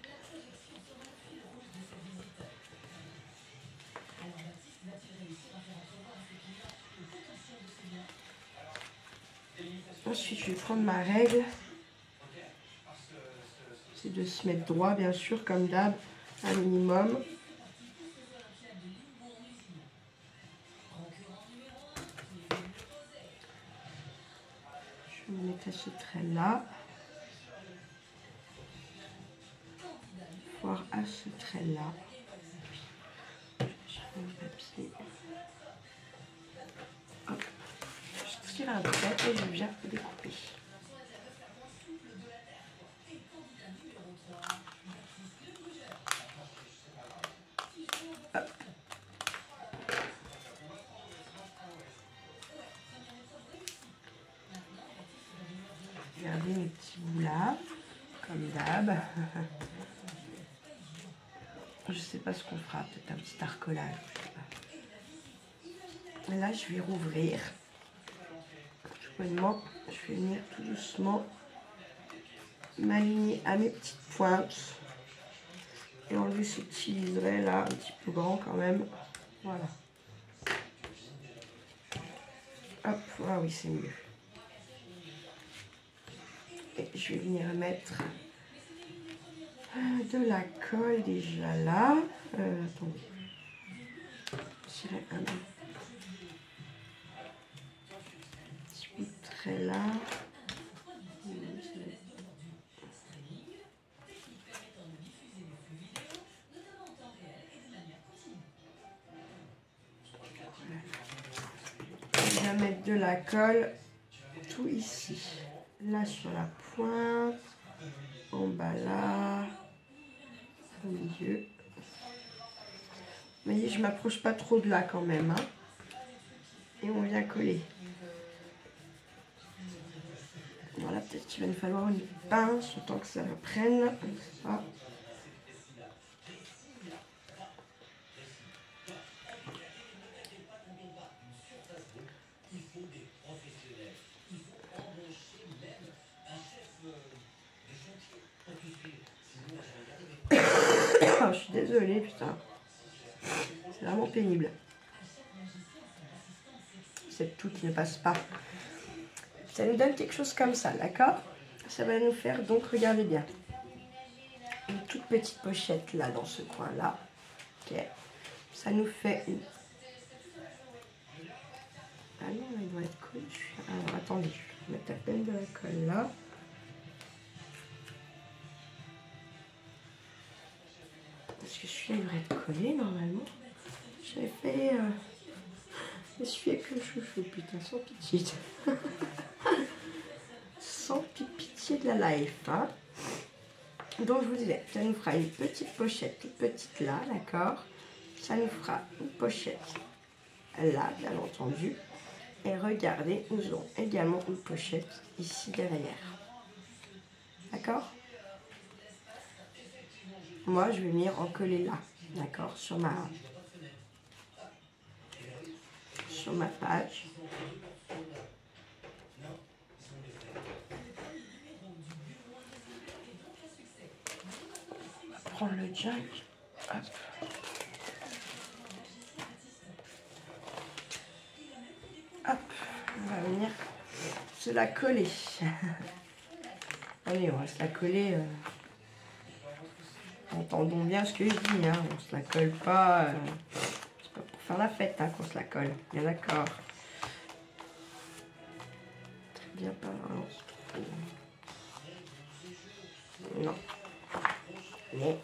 [SPEAKER 2] Ensuite, je vais prendre ma règle. C'est de se mettre droit, bien sûr, comme d'hab, un minimum. Je vais me mettre à ce trait-là. Voir à ce trait-là. Je prends le papier. Hop. Je tire un trait et je viens découper. Hop. Regardez mes petits bouts là, comme d'hab. Je sais pas ce qu'on fera, peut-être un petit arcolage. Et là, je vais rouvrir. Je vais venir tout doucement m'aligner à mes petites pointes et enlever ce petit liseré là, un petit peu grand quand même. Voilà. Hop, ah oui, c'est mieux. Et je vais venir mettre de la colle déjà là. Attendez. Tirer un petit bout de trait là. Je vais mettre de la colle tout ici. Là sur la pointe. En bas là. Au milieu. Vous voyez, je m'approche pas trop de là quand même. Hein. Et on vient coller. Voilà, peut-être qu'il va nous falloir une pince, autant que ça prenne. Comme ça. Oh, je suis désolée, putain. C'est vraiment pénible. C'est tout qui ne passe pas. Ça nous donne quelque chose comme ça, d'accord? Ça va nous faire, donc, regardez bien, une toute petite pochette là, dans ce coin-là. Ok. Ça nous fait une... Ah non, il doit être collé. Alors, attendez, je vais mettre à peine de la colle là. Parce que celui-là, il devrait être collé, normalement. J'avais fait... essuyer que le chouchou, putain, sans pitié. Sans pitié de la life, hein. Donc je vous disais, ça nous fera une petite pochette toute petite là, d'accord? Ça nous fera une pochette là, bien entendu. Et regardez, nous aurons également une pochette ici derrière. D'accord? Moi, je vais venir en coller là, d'accord? Sur ma page. On va prendre le junk. Hop. Hop, on va venir se la coller. Allez, on va se la coller. Entendons bien ce que je dis, hein. On se la colle pas. C'est pas pour faire la fête hein, qu'on se la colle. Bien d'accord. Très bien, pas vraiment. Non. Mais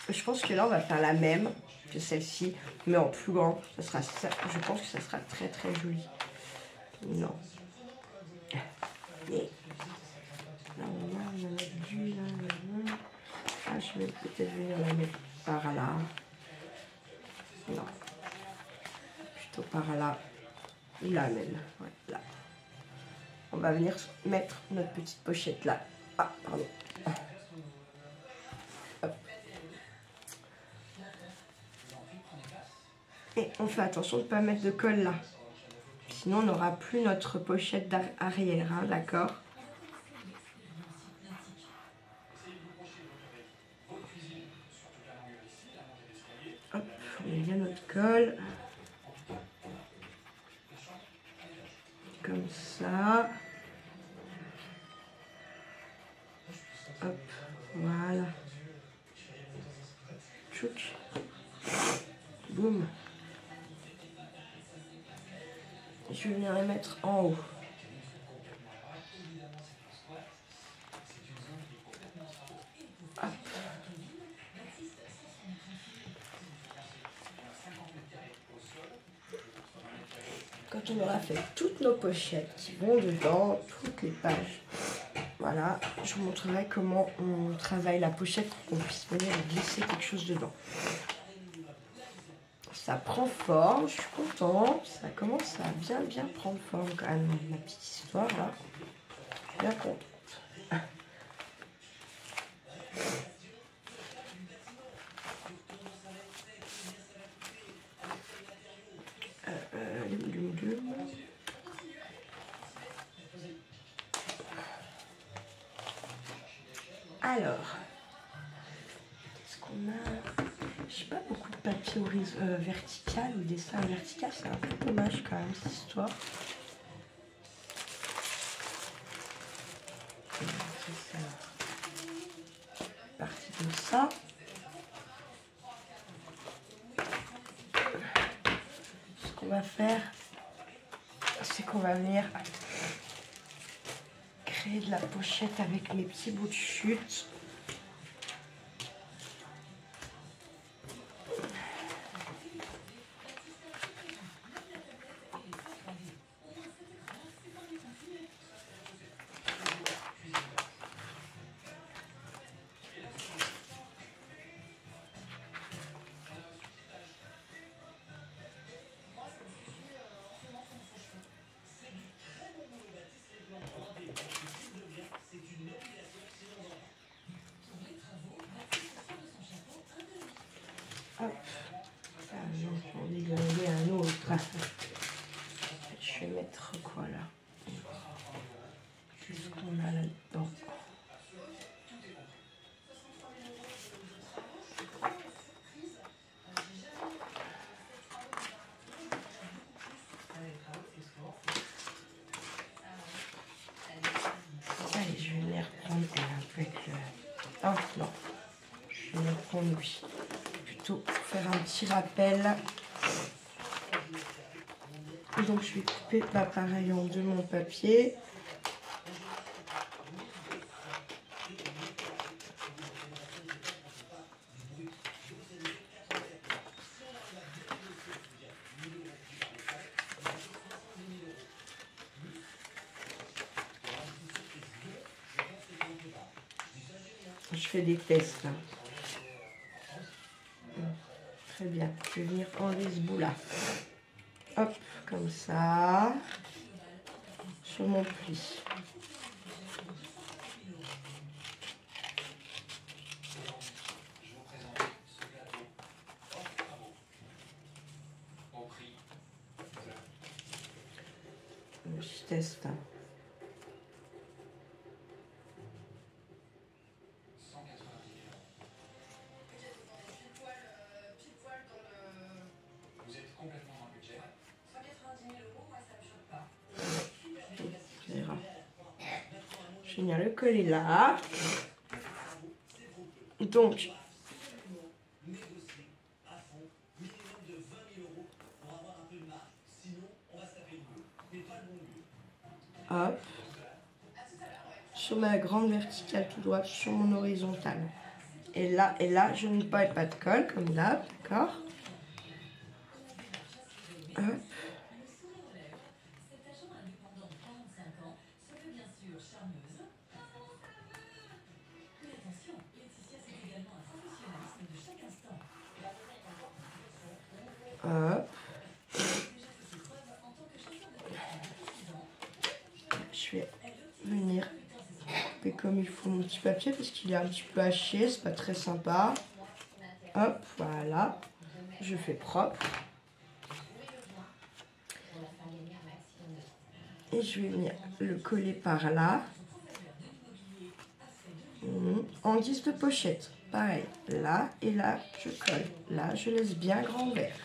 [SPEAKER 2] je pense que là, on va faire la même que celle-ci, mais en plus grand. Ça sera ça. Je pense que ça sera très très joli. Non. Mais là, on a du là. Ah, je vais peut-être venir la mettre par là. Non. Plutôt par là. Là même. Ouais, là. On va venir mettre notre petite pochette là. Ah, pardon. Hop. Et on fait attention de ne pas mettre de colle là. Sinon, on n'aura plus notre pochette arrière, hein, d'accord? Hop, on met bien notre colle. Comme ça. Hop, voilà. Tchouk. Boum. Je vais venir les mettre en haut. Hop. Quand on aura fait toutes nos pochettes qui vont dedans, toutes les pages, voilà, je vous montrerai comment on travaille la pochette pour qu'on puisse venir glisser quelque chose dedans. Ça prend forme, je suis contente, ça commence à bien prendre forme quand même, ma petite histoire là. Je suis bien contente. Alors, qu'est-ce qu'on a? J'ai pas beaucoup de papier vertical ou dessin vertical, c'est un peu dommage quand même cette histoire. C'est ça. Partie de ça. Ce qu'on va faire, c'est qu'on va venir créer de la pochette avec mes petits bouts de chute. Hop, j'en ai gagné un autre. Je vais mettre quoi là? Qu'est-ce qu'on a là-dedans? Allez, je vais venir prendre avec le... Oh non, je vais venir prendre lui. Pour faire un petit rappel. Donc je vais couper pareil en deux mon papier.
[SPEAKER 1] Je fais des tests là. Très bien. Je vais venir enlever ce bout là. Hop, comme ça. Sur mon pli. Je teste. Je vais venir le coller là. Donc, hop, sur ma grande verticale tout droit, sur mon horizontale. Et là, je ne mets pas de colle comme d'hab, d'accord? Hop. Hop. Je vais venir couper comme il faut mon petit papier parce qu'il est un petit peu haché, c'est pas très sympa. Hop, voilà. Je fais propre. Et je vais venir le coller par là. En guise de pochette. Pareil, là et là, je colle. Là, je laisse bien grand ouvert.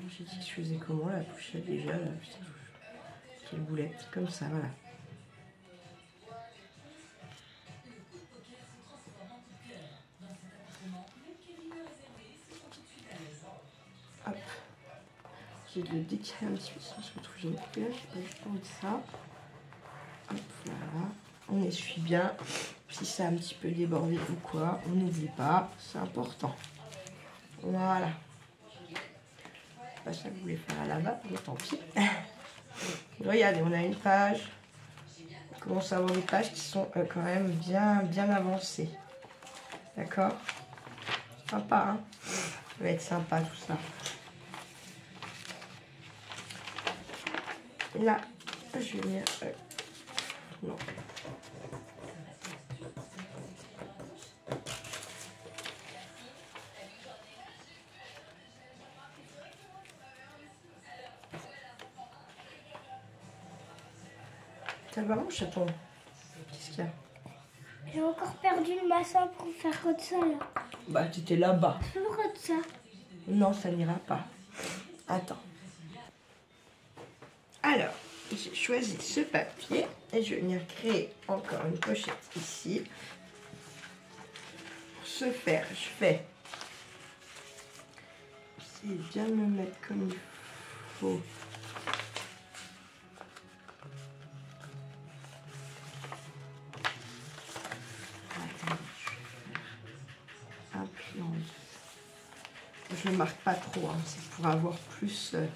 [SPEAKER 1] J'ai dit que je faisais comment la pochette déjà là, putain, quelle boulette, comme ça, voilà. Hop. J'ai de le décaler un petit peu, sinon je me trouve j'ai une coupée là, j'ai pas juste envie de ça. Hop, voilà. On essuie bien. Si ça a un petit peu débordé ou quoi, on n'oublie pas, c'est important. Voilà. Pas ça que vous voulez faire à la bas, mais tant pis. Regardez, on a une page. On commence à avoir des pages qui sont quand même bien avancées. D'accord? Sympa, hein? Ça va être sympa tout ça. Et là, je vais venir... non. Ça va mon chaton? Qu'est-ce qu'il y a?
[SPEAKER 3] J'ai encore perdu le massin pour faire comme ça là.
[SPEAKER 1] Bah t'étais là-bas.
[SPEAKER 3] Je peux faire ça.
[SPEAKER 1] Non, ça n'ira pas. Attends. Alors, j'ai choisi ce papier et je vais venir créer encore une pochette ici. Pour ce faire, je fais... Essayez de bien me mettre comme il faut. Je ne marque pas trop, hein. C'est pour avoir plus, vous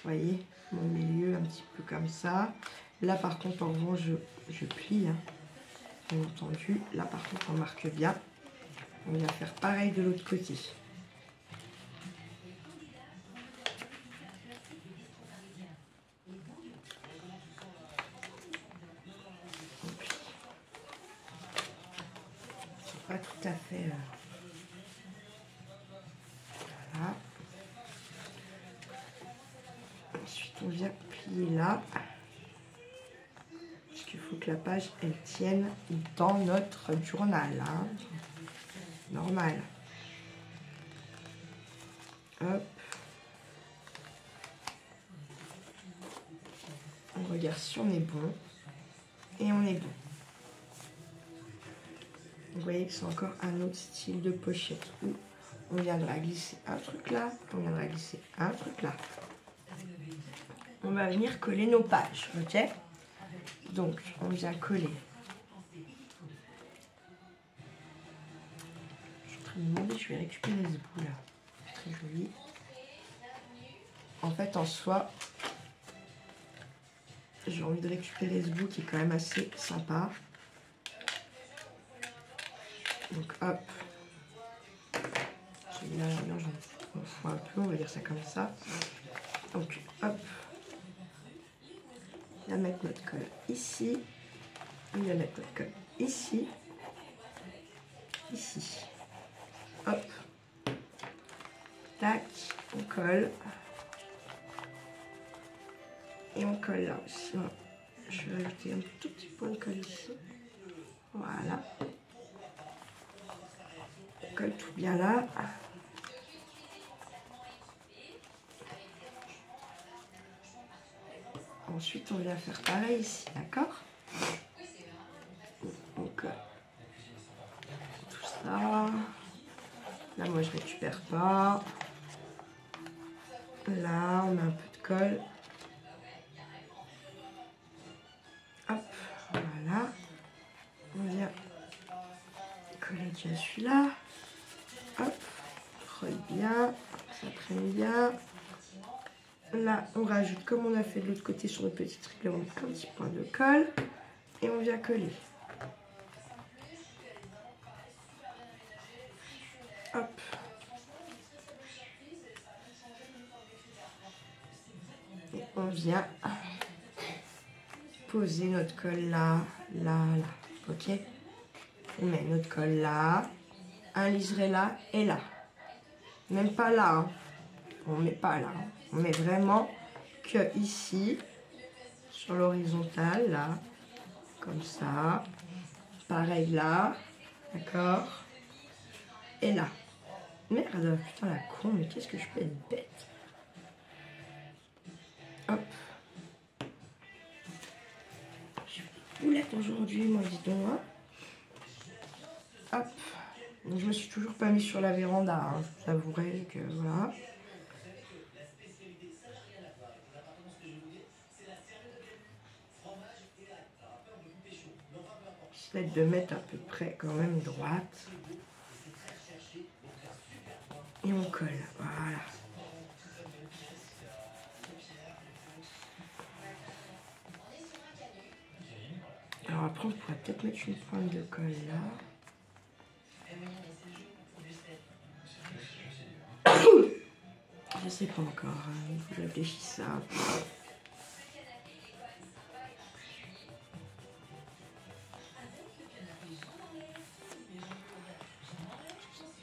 [SPEAKER 1] voyez, mon milieu un petit peu comme ça. Là par contre, en revanche, je plie, hein. Bien entendu. Là par contre, on marque bien. On va faire pareil de l'autre côté. C'est pas tout à fait... Voilà. Ensuite, on vient plier là. Parce qu'il faut que la page, elle tienne dans notre journal. Hein. Normal. Hop. On regarde si on est bon. Et on est bon. Vous voyez que c'est encore un autre style de pochette où on viendra glisser un truc là, on viendra glisser un truc là. On va venir coller nos pages, ok?
[SPEAKER 2] Donc, on vient coller. Je suis en train de me demander, je vais récupérer ce bout là. Très joli. En fait, en soi, j'ai envie de récupérer ce bout qui est quand même assez sympa. Donc, hop. Celui-là, j'en fous un peu, on va dire ça comme ça. Donc, hop. On va mettre notre colle ici. On va mettre notre colle ici. Ici. Hop. Tac. On colle. Et on colle là aussi. Je vais ajouter un tout petit point de colle ici. Voilà. On colle tout bien là. Ensuite, on vient faire pareil ici, d'accord? On colle tout ça. Là, moi, je récupère pas. Là, on met un peu de colle. Hop, voilà. On vient coller déjà celui-là. Hop, colle bien, ça traîne bien. Là, on rajoute, comme on a fait de l'autre côté sur le petit triple, on met un petit point de colle et on vient coller. Hop. Et on vient poser notre colle là, là, là. Ok? On met notre colle là, un liseré là et là. Même pas là. Hein. On met pas là. Hein. On met vraiment que ici, sur l'horizontale, là, comme ça. Pareil là, d'accord? Et là. Merde, putain la con, mais qu'est-ce que je peux être bête? Hop. Je fais des boulettes aujourd'hui, moi, dis donc. Hein. Hop. Donc, je me suis toujours pas mis sur la véranda, hein. Je vous avouerai que voilà. J'essaie de mettre à peu près quand même droite. Et on colle, voilà. Alors après, on pourrait peut-être mettre une pointe de colle là. Je sais pas encore, il faut que je réfléchisse ça.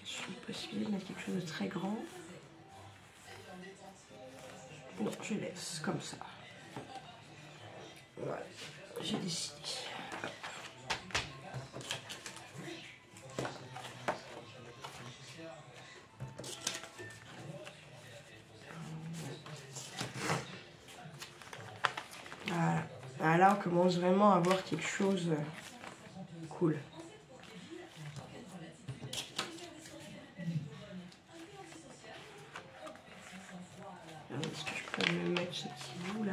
[SPEAKER 2] Je suis possible de mettre quelque chose de très grand. Non, je laisse comme ça. Voilà, j'ai décidé. Voilà. Là, on commence vraiment à voir quelque chose cool. Est-ce que je peux me mettre ce petit bout là?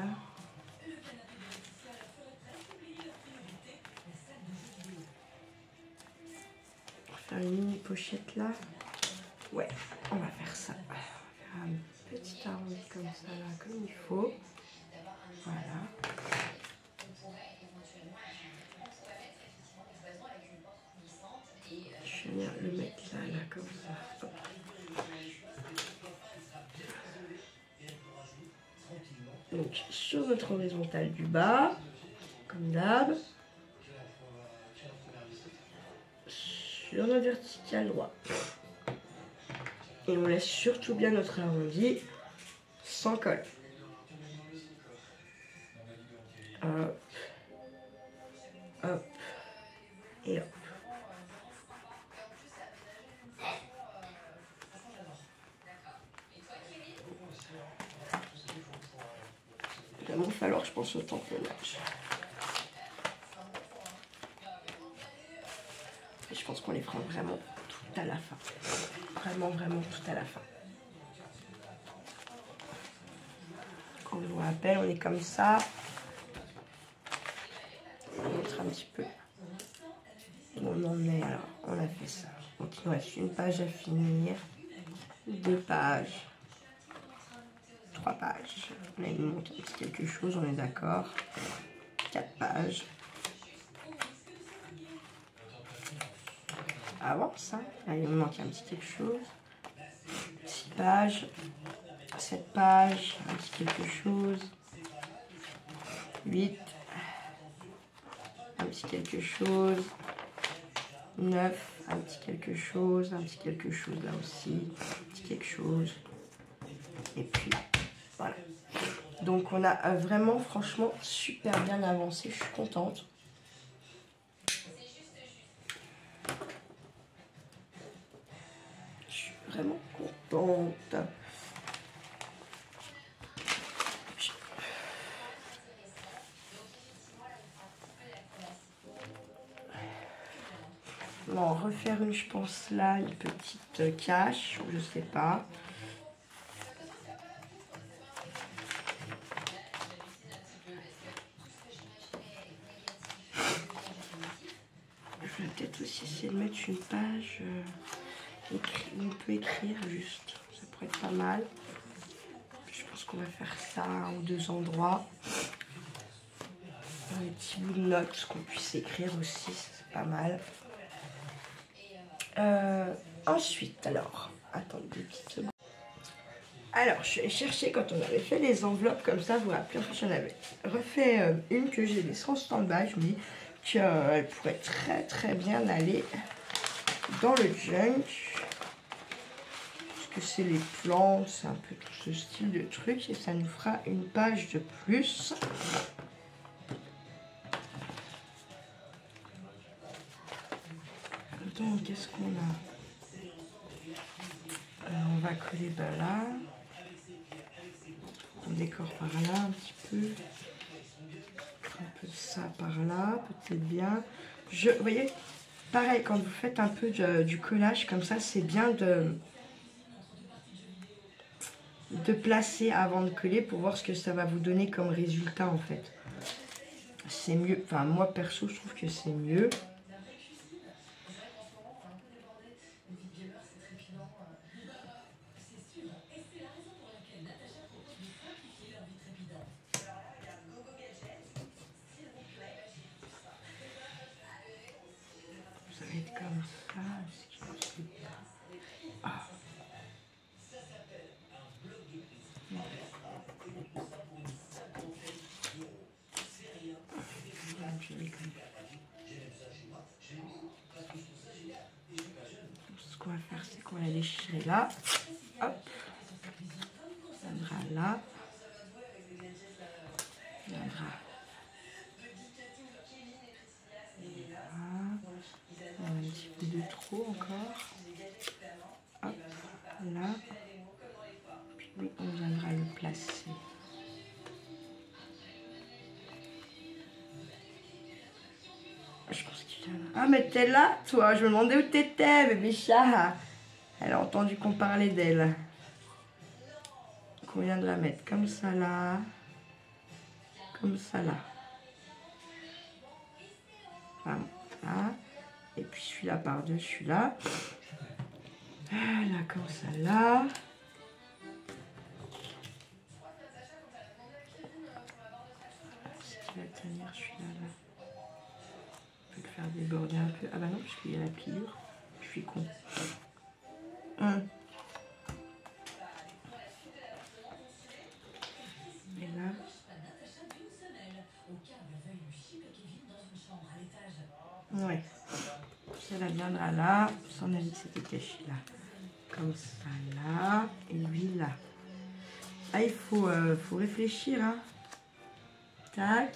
[SPEAKER 2] Faire une mini pochette là. Ouais, on va faire ça. On va faire un petit arrondi comme ça là, comme il faut. Voilà. Je vais venir le mettre là, comme ça. Hop. Donc sur notre horizontale du bas, comme d'hab. Sur notre verticale droite. Et on laisse surtout bien notre arrondi sans colle. Hop. Hop. Et hop. Il va m'en falloir, je pense, au tamponnage. Et je pense qu'on les fera vraiment tout à la fin. Vraiment, vraiment tout à la fin. Quand je vous rappelle, on est comme ça. un petit peu où on en est. Alors, on a fait ça. Donc, il nous reste une page à finir, 2 pages, 3 pages. Là, il nous manque un petit quelque chose, on est d'accord. 4 pages. Avance, hein. Là, il nous manque un petit quelque chose. 6 pages, 7 pages, un petit quelque chose. 8, un petit quelque chose. 9, un petit quelque chose là aussi, un petit quelque chose. Et puis, voilà. Donc, on a vraiment, franchement, super bien avancé. Je suis contente. Je suis vraiment contente. On va en refaire une, je pense, là, une petite cache, je sais pas. Je vais peut-être aussi essayer de mettre une page où on peut écrire juste. Ça pourrait être pas mal. Je pense qu'on va faire ça à 1 ou 2 endroits. Des petits bouts de notes qu'on puisse écrire aussi, c'est pas mal. Ensuite, alors, attendez 2 petites secondes. Alors, je vais chercher quand on avait fait les enveloppes comme ça, vous vous rappelez, en fait, j'en avais refait une que j'ai laissée en stand-by. Je me dis qu'elle pourrait très bien aller dans le junk. Parce que c'est les plantes, c'est un peu tout ce style de truc. Et ça nous fera une page de plus. Donc, qu'est-ce qu'on a? On va coller là. On décore par là un petit peu. Un peu de ça par là, peut-être bien. Vous voyez, pareil, quand vous faites un peu du collage comme ça, c'est bien de placer avant de coller pour voir ce que ça va vous donner comme résultat en fait. C'est mieux, enfin moi perso je trouve que c'est mieux. Ça va être comme ça. Ah. Ce qu'on va faire, c'est qu'on va déchirer là. Hop. Ça viendra là. Ça viendra là. Un petit peu de trop encore. Hop. Là. Puis on viendra le placer. Je pense qu'il vient là. Ah, mais t'es là, toi. Je me demandais où t'étais, bébé chat. Elle a entendu qu'on parlait d'elle. Donc on viendra mettre comme ça là. Comme ça là. Voilà. Et puis celui-là par-dessus là. Là, comme ça là. Ce qui va tenir celui-là là. On peut le faire déborder un peu. Ah bah non, parce qu'il y a la pliure. Je suis con. Et là. Ouais. Celle-là viendra là. On a dit que c'était caché là. Comme ça là. Et lui là. Ah, il faut réfléchir. Hein. Tac.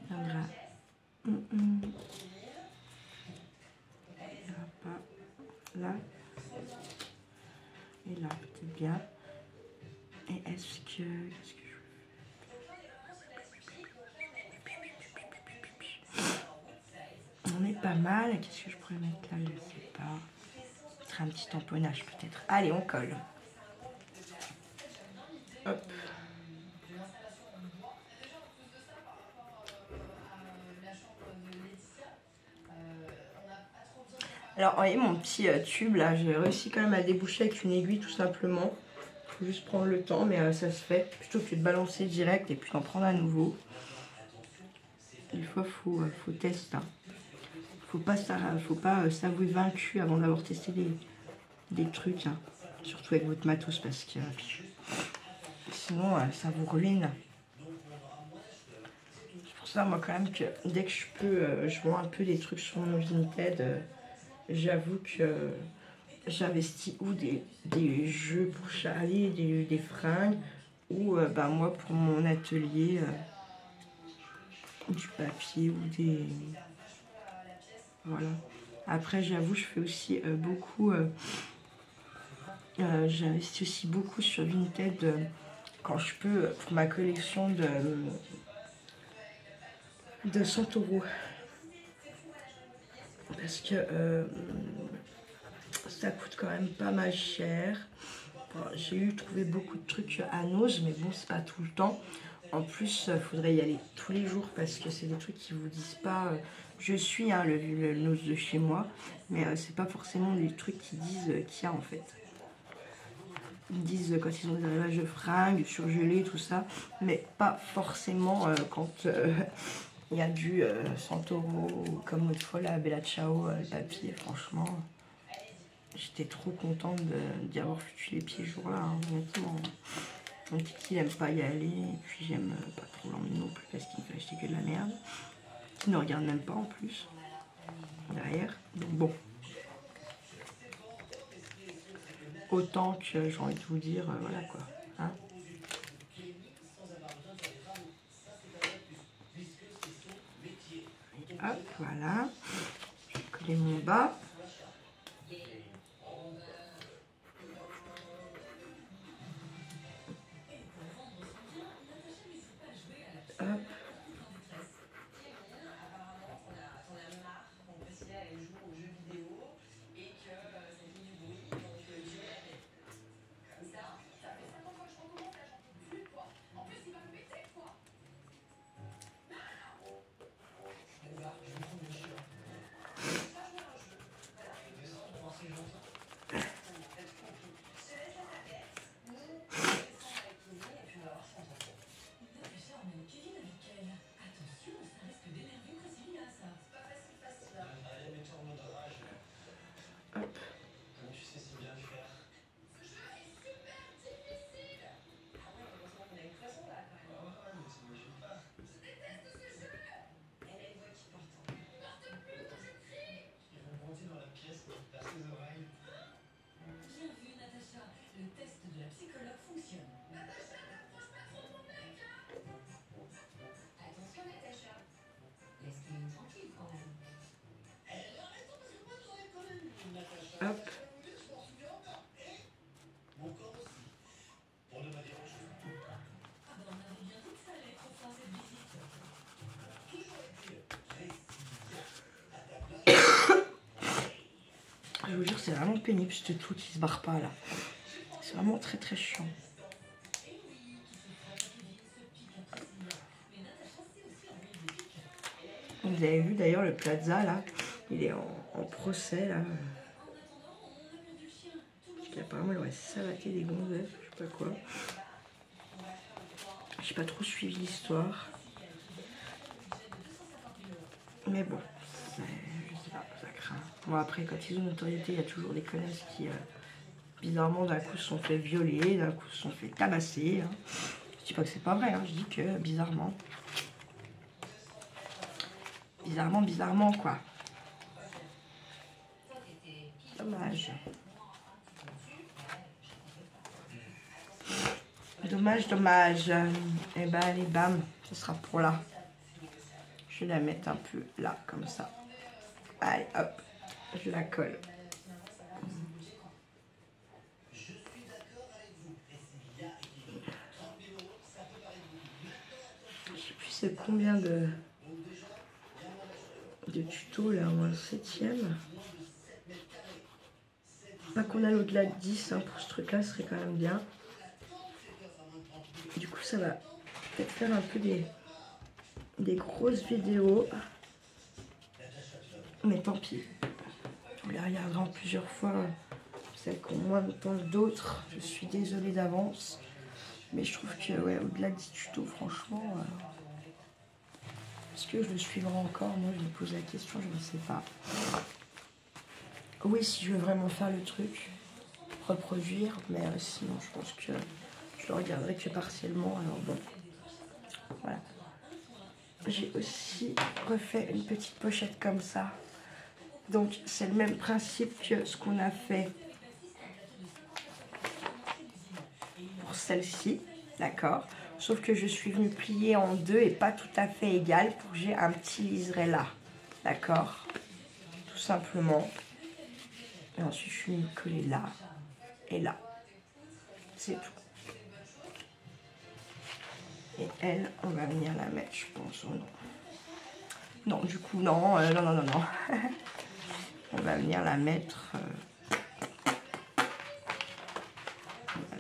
[SPEAKER 2] Viendra. Il viendra pas là. Et là, peut-être bien. Et est-ce que... Qu'est-ce que je veux? On est pas mal. Qu'est-ce que je pourrais mettre là? Je ne sais pas. Peut-être un petit tamponnage peut-être. Allez, on colle. Hop. Alors, vous voyez mon petit tube là, j'ai réussi quand même à le déboucher avec une aiguille tout simplement. Faut juste prendre le temps, mais ça se fait. Plutôt que de balancer direct et puis d'en prendre à nouveau. Des fois, faut tester. Hein. Faut pas s'avouer vaincu avant d'avoir testé des trucs. Hein. Surtout avec votre matos parce que sinon, ça vous ruine. C'est pour ça, moi, quand même, que dès que je peux, je vends un peu des trucs sur mon Vinted. J'avoue que j'investis ou des jeux pour Charlie, des fringues, ou bah, moi pour mon atelier, du papier ou des... Voilà. Après, j'avoue, je fais aussi beaucoup... j'investis aussi beaucoup sur Vinted quand je peux pour ma collection de 100 €. Parce que ça coûte quand même pas mal cher. Bon, j'ai trouvé beaucoup de trucs à Nose, mais bon, c'est pas tout le temps. En plus, il faudrait y aller tous les jours parce que c'est des trucs qui vous disent pas. Je suis hein, le Nose de chez moi, mais c'est pas forcément des trucs qui disent qu'il y a en fait. Ils disent quand ils ont des arrivages de fringues, surgelés, tout ça, mais pas forcément quand il y a du 100 € comme l'autre fois la Bella Ciao, le papier, franchement. J'étais trop contente d'y avoir foutu les pieds ce jour-là, hein, honnêtement. Mon petit il n'aime pas y aller, et puis j'aime pas trop l'emmener non plus parce qu'il me fait acheter que de la merde. Il ne regarde même pas en plus, derrière. Donc bon. Autant que j'ai envie de vous dire, voilà quoi. Hein. Hop, voilà. Je vais coller mon bas. Hop. Hop. Je vous jure, c'est vraiment pénible ce truc qui se barre pas là. C'est vraiment très très chiant. Vous avez vu d'ailleurs le Plaza là, il est en procès là. Parce qu'apparemment il aurait savaté des gonzesses, je sais pas quoi. J'ai pas trop suivi l'histoire. Mais bon, je sais pas, ça craint. Bon après quand ils ont une notoriété, il y a toujours des connasses qui bizarrement d'un coup se sont fait violer, d'un coup se sont fait tabasser. Hein. Je dis pas que c'est pas vrai, hein. Je dis que bizarrement. Bizarrement quoi. Dommage. Dommage. Et ben allez, bam, ce sera pour là. Je vais la mettre un peu là, comme ça. Allez, hop, je la colle. Je sais plus c'est combien de tutos là, moi, le 7e. Pas qu'on aille au-delà de 10 hein, pour ce truc là, ce serait quand même bien. Du coup ça va peut-être faire un peu des grosses vidéos. Mais tant pis. Vous les regarderez en plusieurs fois, celles qui ont moins de temps que d'autres. Je suis désolée d'avance. Mais je trouve que, ouais, au-delà du tuto, franchement, est-ce que je le suivrai encore? Moi, je me pose la question, je ne sais pas. Oui, si je veux vraiment faire le truc, reproduire, mais sinon, je pense que je le regarderai que partiellement. Alors bon, voilà. J'ai aussi refait une petite pochette comme ça. Donc, c'est le même principe que ce qu'on a fait pour celle-ci, d'accord? Sauf que je suis venue plier en deux et pas tout à fait égal pour que j'ai un petit liseré là, d'accord? Tout simplement. Et ensuite, je suis venue coller là et là. C'est tout. Et elle, on va venir la mettre, je pense, ou non? Non, du coup, non, non. On va venir la mettre...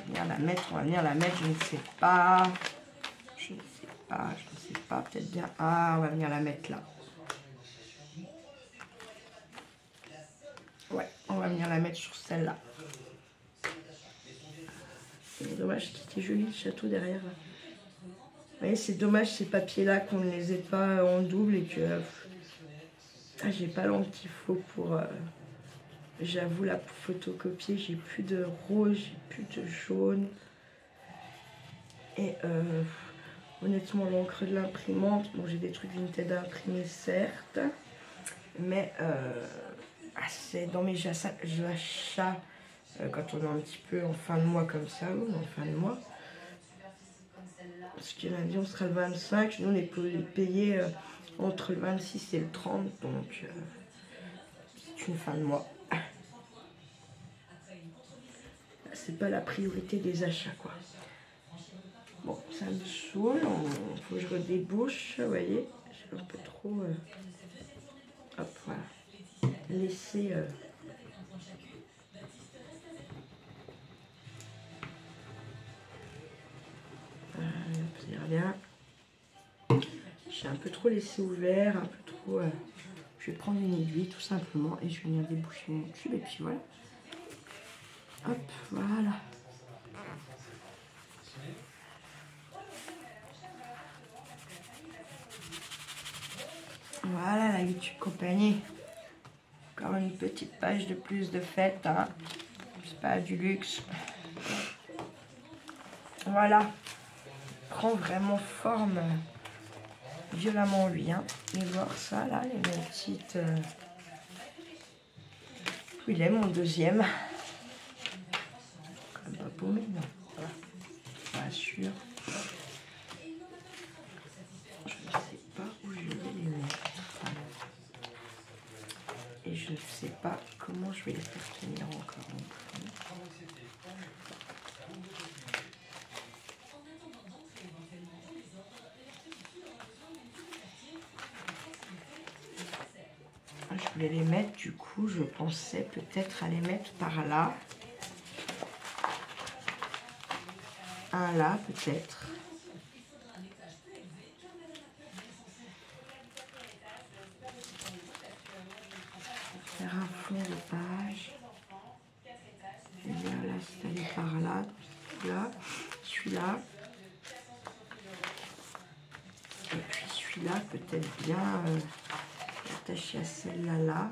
[SPEAKER 2] on va venir la mettre, je ne sais pas. Je ne sais pas, peut-être bien... Ah, on va venir la mettre là. Ouais, on va venir la mettre sur celle-là. C'est dommage qu'il était joli le château derrière. Vous voyez, c'est dommage ces papiers-là qu'on ne les ait pas en double et que... j'ai pas l'encre qu'il faut pour... j'avoue, là, pour photocopier, j'ai plus de rouge, j'ai plus de jaune. Et honnêtement, l'encre de l'imprimante, bon, j'ai des trucs Vinted à imprimer, certes. Mais c'est dans mes achats, quand on est un petit peu en fin de mois comme ça, ou en fin de mois. Parce que lundi, on sera le 25. Nous, on est payé entre le 26 et le 30. Donc, c'est une fin de mois. C'est pas la priorité des achats, quoi. Bon, ça me saoule. Il faut que je redébouche. Vous voyez, j'ai un peu trop... hop, voilà. Laisser... ça ira bien. J'ai un peu trop laissé ouvert, un peu trop... je vais prendre une aiguille tout simplement et je vais venir déboucher mon tube et puis voilà. Hop, voilà. Voilà la YouTube compagnie. Encore une petite page de plus de fête, hein. C'est pas du luxe. Voilà. Prend vraiment forme violemment lui, hein. Et voir ça là, les mêmes petites... Où il est mon deuxième? Quand même pas paumé, non. Voilà. Pas sûr. Je ne sais pas où je vais les mettre. Et je ne sais pas comment je vais les faire tenir encore non plus. Je voulais les mettre, du coup, je pensais peut-être à les mettre par là. Un là, peut-être. Faire un fond de page. Et bien l'installer par là. Là, celui-là. Et puis celui-là, peut-être bien attaché à celle-là, là.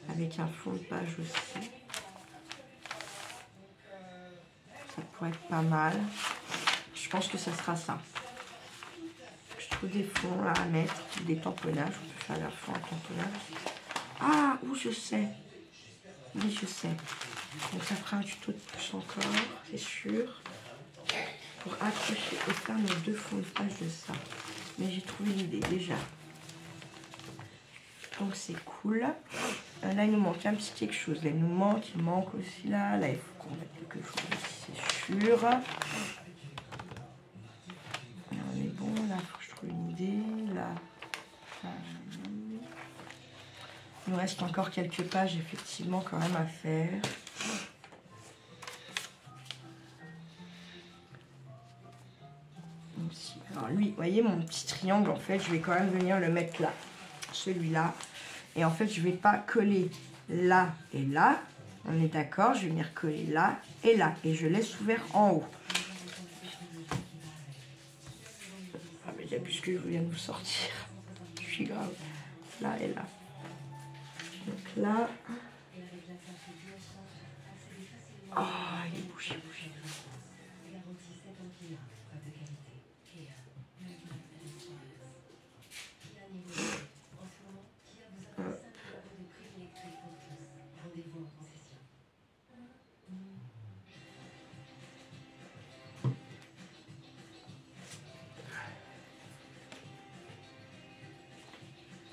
[SPEAKER 2] Avec un fond de page aussi. Ça pourrait être pas mal. Je pense que ça sera ça. Je trouve des fonds là à mettre, des tamponnages. On peut faire la fond à tamponnage. Ah, où je sais. Oui, je sais. Donc ça fera un tuto de plus encore, c'est sûr. Pour accrocher et faire nos deux fonds de page de ça. Mais j'ai trouvé l'idée déjà. Donc c'est cool. Là, il nous manque un petit quelque chose. Là, il manque aussi là. Là, il faut qu'on mette quelque chose aussi, c'est sûr. Là, on est bon. Là, il faut que je trouve une idée. Là. Il nous reste encore quelques pages, effectivement, quand même à faire. Ici. Alors lui, vous voyez, mon petit triangle, en fait, je vais quand même venir le mettre là. Celui-là. Et en fait, je ne vais pas coller là et là. On est d'accord, je vais venir coller là et là. Et je laisse ouvert en haut. Ah mais il y a plus ce que je viens de vous sortir. Je suis grave. Là et là. Donc là. Oh, il est bougé, bougé.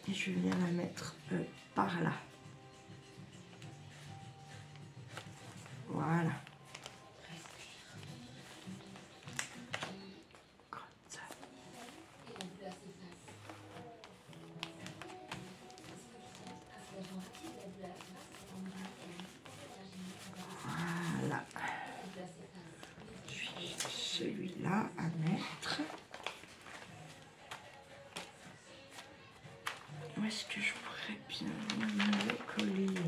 [SPEAKER 2] Et je vais venir la mettre par là. Voilà. Voilà. Celui-là à mettre. Où est-ce que je pourrais bien le coller?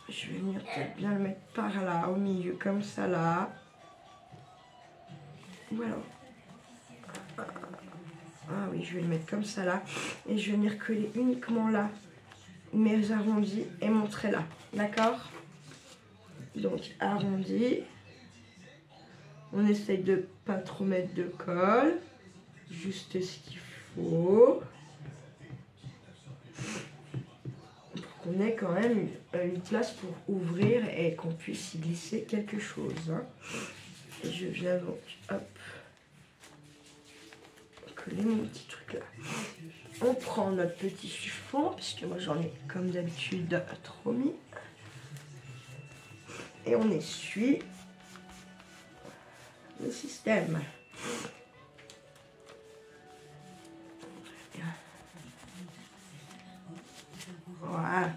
[SPEAKER 2] Je vais venir peut-être bien le mettre par là, au milieu, comme ça là. Ou alors. Ah oui, je vais le mettre comme ça là. Et je vais venir coller uniquement là mes arrondis et mon trait là. D'accord? Donc arrondi. On essaye de pas trop mettre de colle. Juste ce qu'il faut. Pour qu'on ait quand même une place pour ouvrir et qu'on puisse y glisser quelque chose. Hein. Et je viens donc, hop, coller mon petit truc là. On prend notre petit chiffon, puisque moi j'en ai comme d'habitude trop mis. Et on essuie le système. Voilà,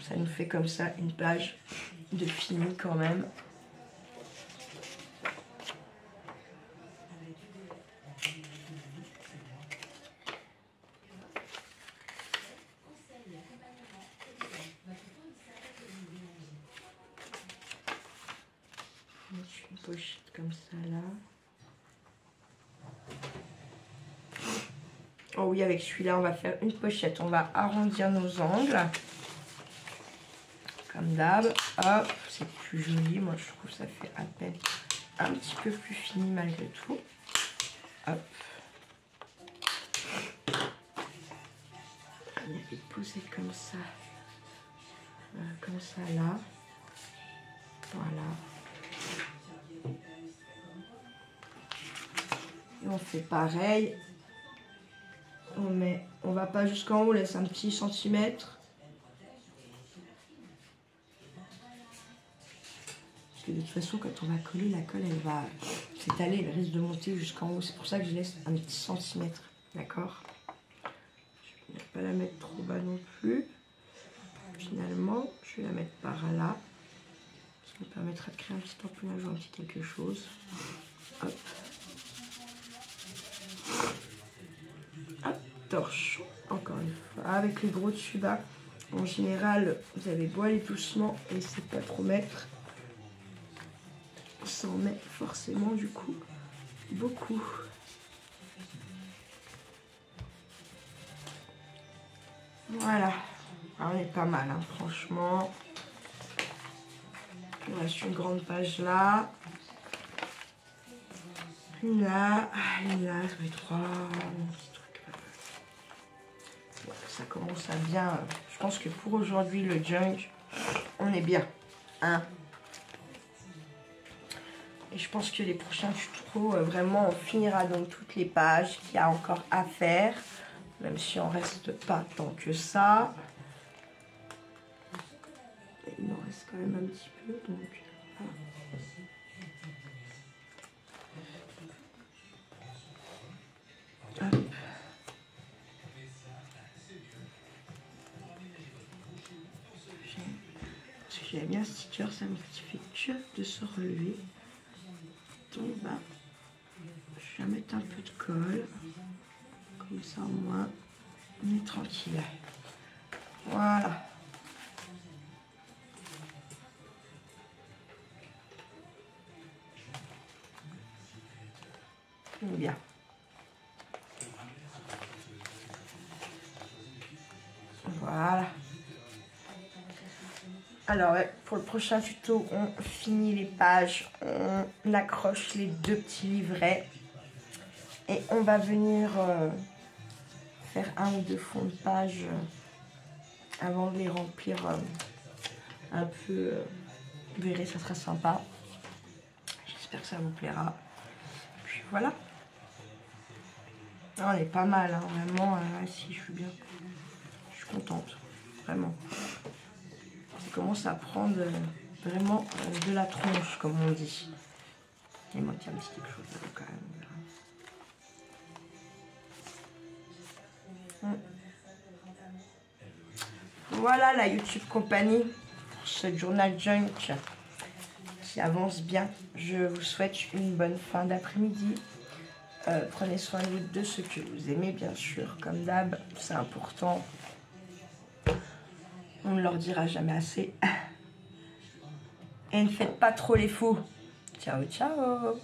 [SPEAKER 2] ça nous fait comme ça une page de fini quand même. Une pochette comme ça là. Oh oui, avec celui-là, on va faire une pochette. On va arrondir nos angles. Comme d'hab. Hop, c'est plus joli. Moi, je trouve que ça fait à peine un petit peu plus fini malgré tout. Hop. On va les poser comme ça. Comme ça, là. Voilà. Et on fait pareil. On va pas jusqu'en haut, on laisse un petit centimètre. Parce que de toute façon, quand on va coller, la colle, elle va s'étaler, elle risque de monter jusqu'en haut. C'est pour ça que je laisse un petit centimètre. D'accord? Je ne vais pas la mettre trop bas non plus. Finalement, je vais la mettre par là. Ça me permettra de créer un petit empennage ou un petit quelque chose. Hop. Hop, torche. Encore une fois. Avec le gros dessus bas, en général, vous avez beau aller doucement et c'est pas trop mettre. Ça en met forcément du coup beaucoup. Voilà. Alors, on est pas mal, hein, franchement. Il reste une grande page là. Une là. Une là, ça va être trois. Ça commence à bien. Je pense que pour aujourd'hui, le junk, on est bien. Hein? Et je pense que les prochains tutos, vraiment, on finira donc toutes les pages qu'il y a encore à faire. Même si on reste pas tant que ça. Et il en reste quand même un petit peu. Donc, voilà. Hop. Parce que j'aime bien ce sticker, ça me fait que de se relever. Donc bah, je vais mettre un peu de colle. Comme ça au moins, on est tranquille. Voilà. Bien. Voilà. Alors ouais, pour le prochain tuto, on finit les pages, on accroche les 2 petits livrets et on va venir faire 1 ou 2 fonds de page avant de les remplir un peu. Vous verrez, ça sera sympa. J'espère que ça vous plaira. Puis voilà. On est pas mal, hein, vraiment. Si je suis bien, je suis contente, vraiment. Ça commence à prendre vraiment de la tronche, comme on dit. Et moi, tiens, un petit quelque chose là, quand même. Voilà la YouTube compagnie pour ce journal junk qui avance bien. Je vous souhaite une bonne fin d'après-midi. Prenez soin de ceux que vous aimez, bien sûr, comme d'hab, c'est important. On ne leur dira jamais assez. Et ne faites pas trop les fous. Ciao, ciao.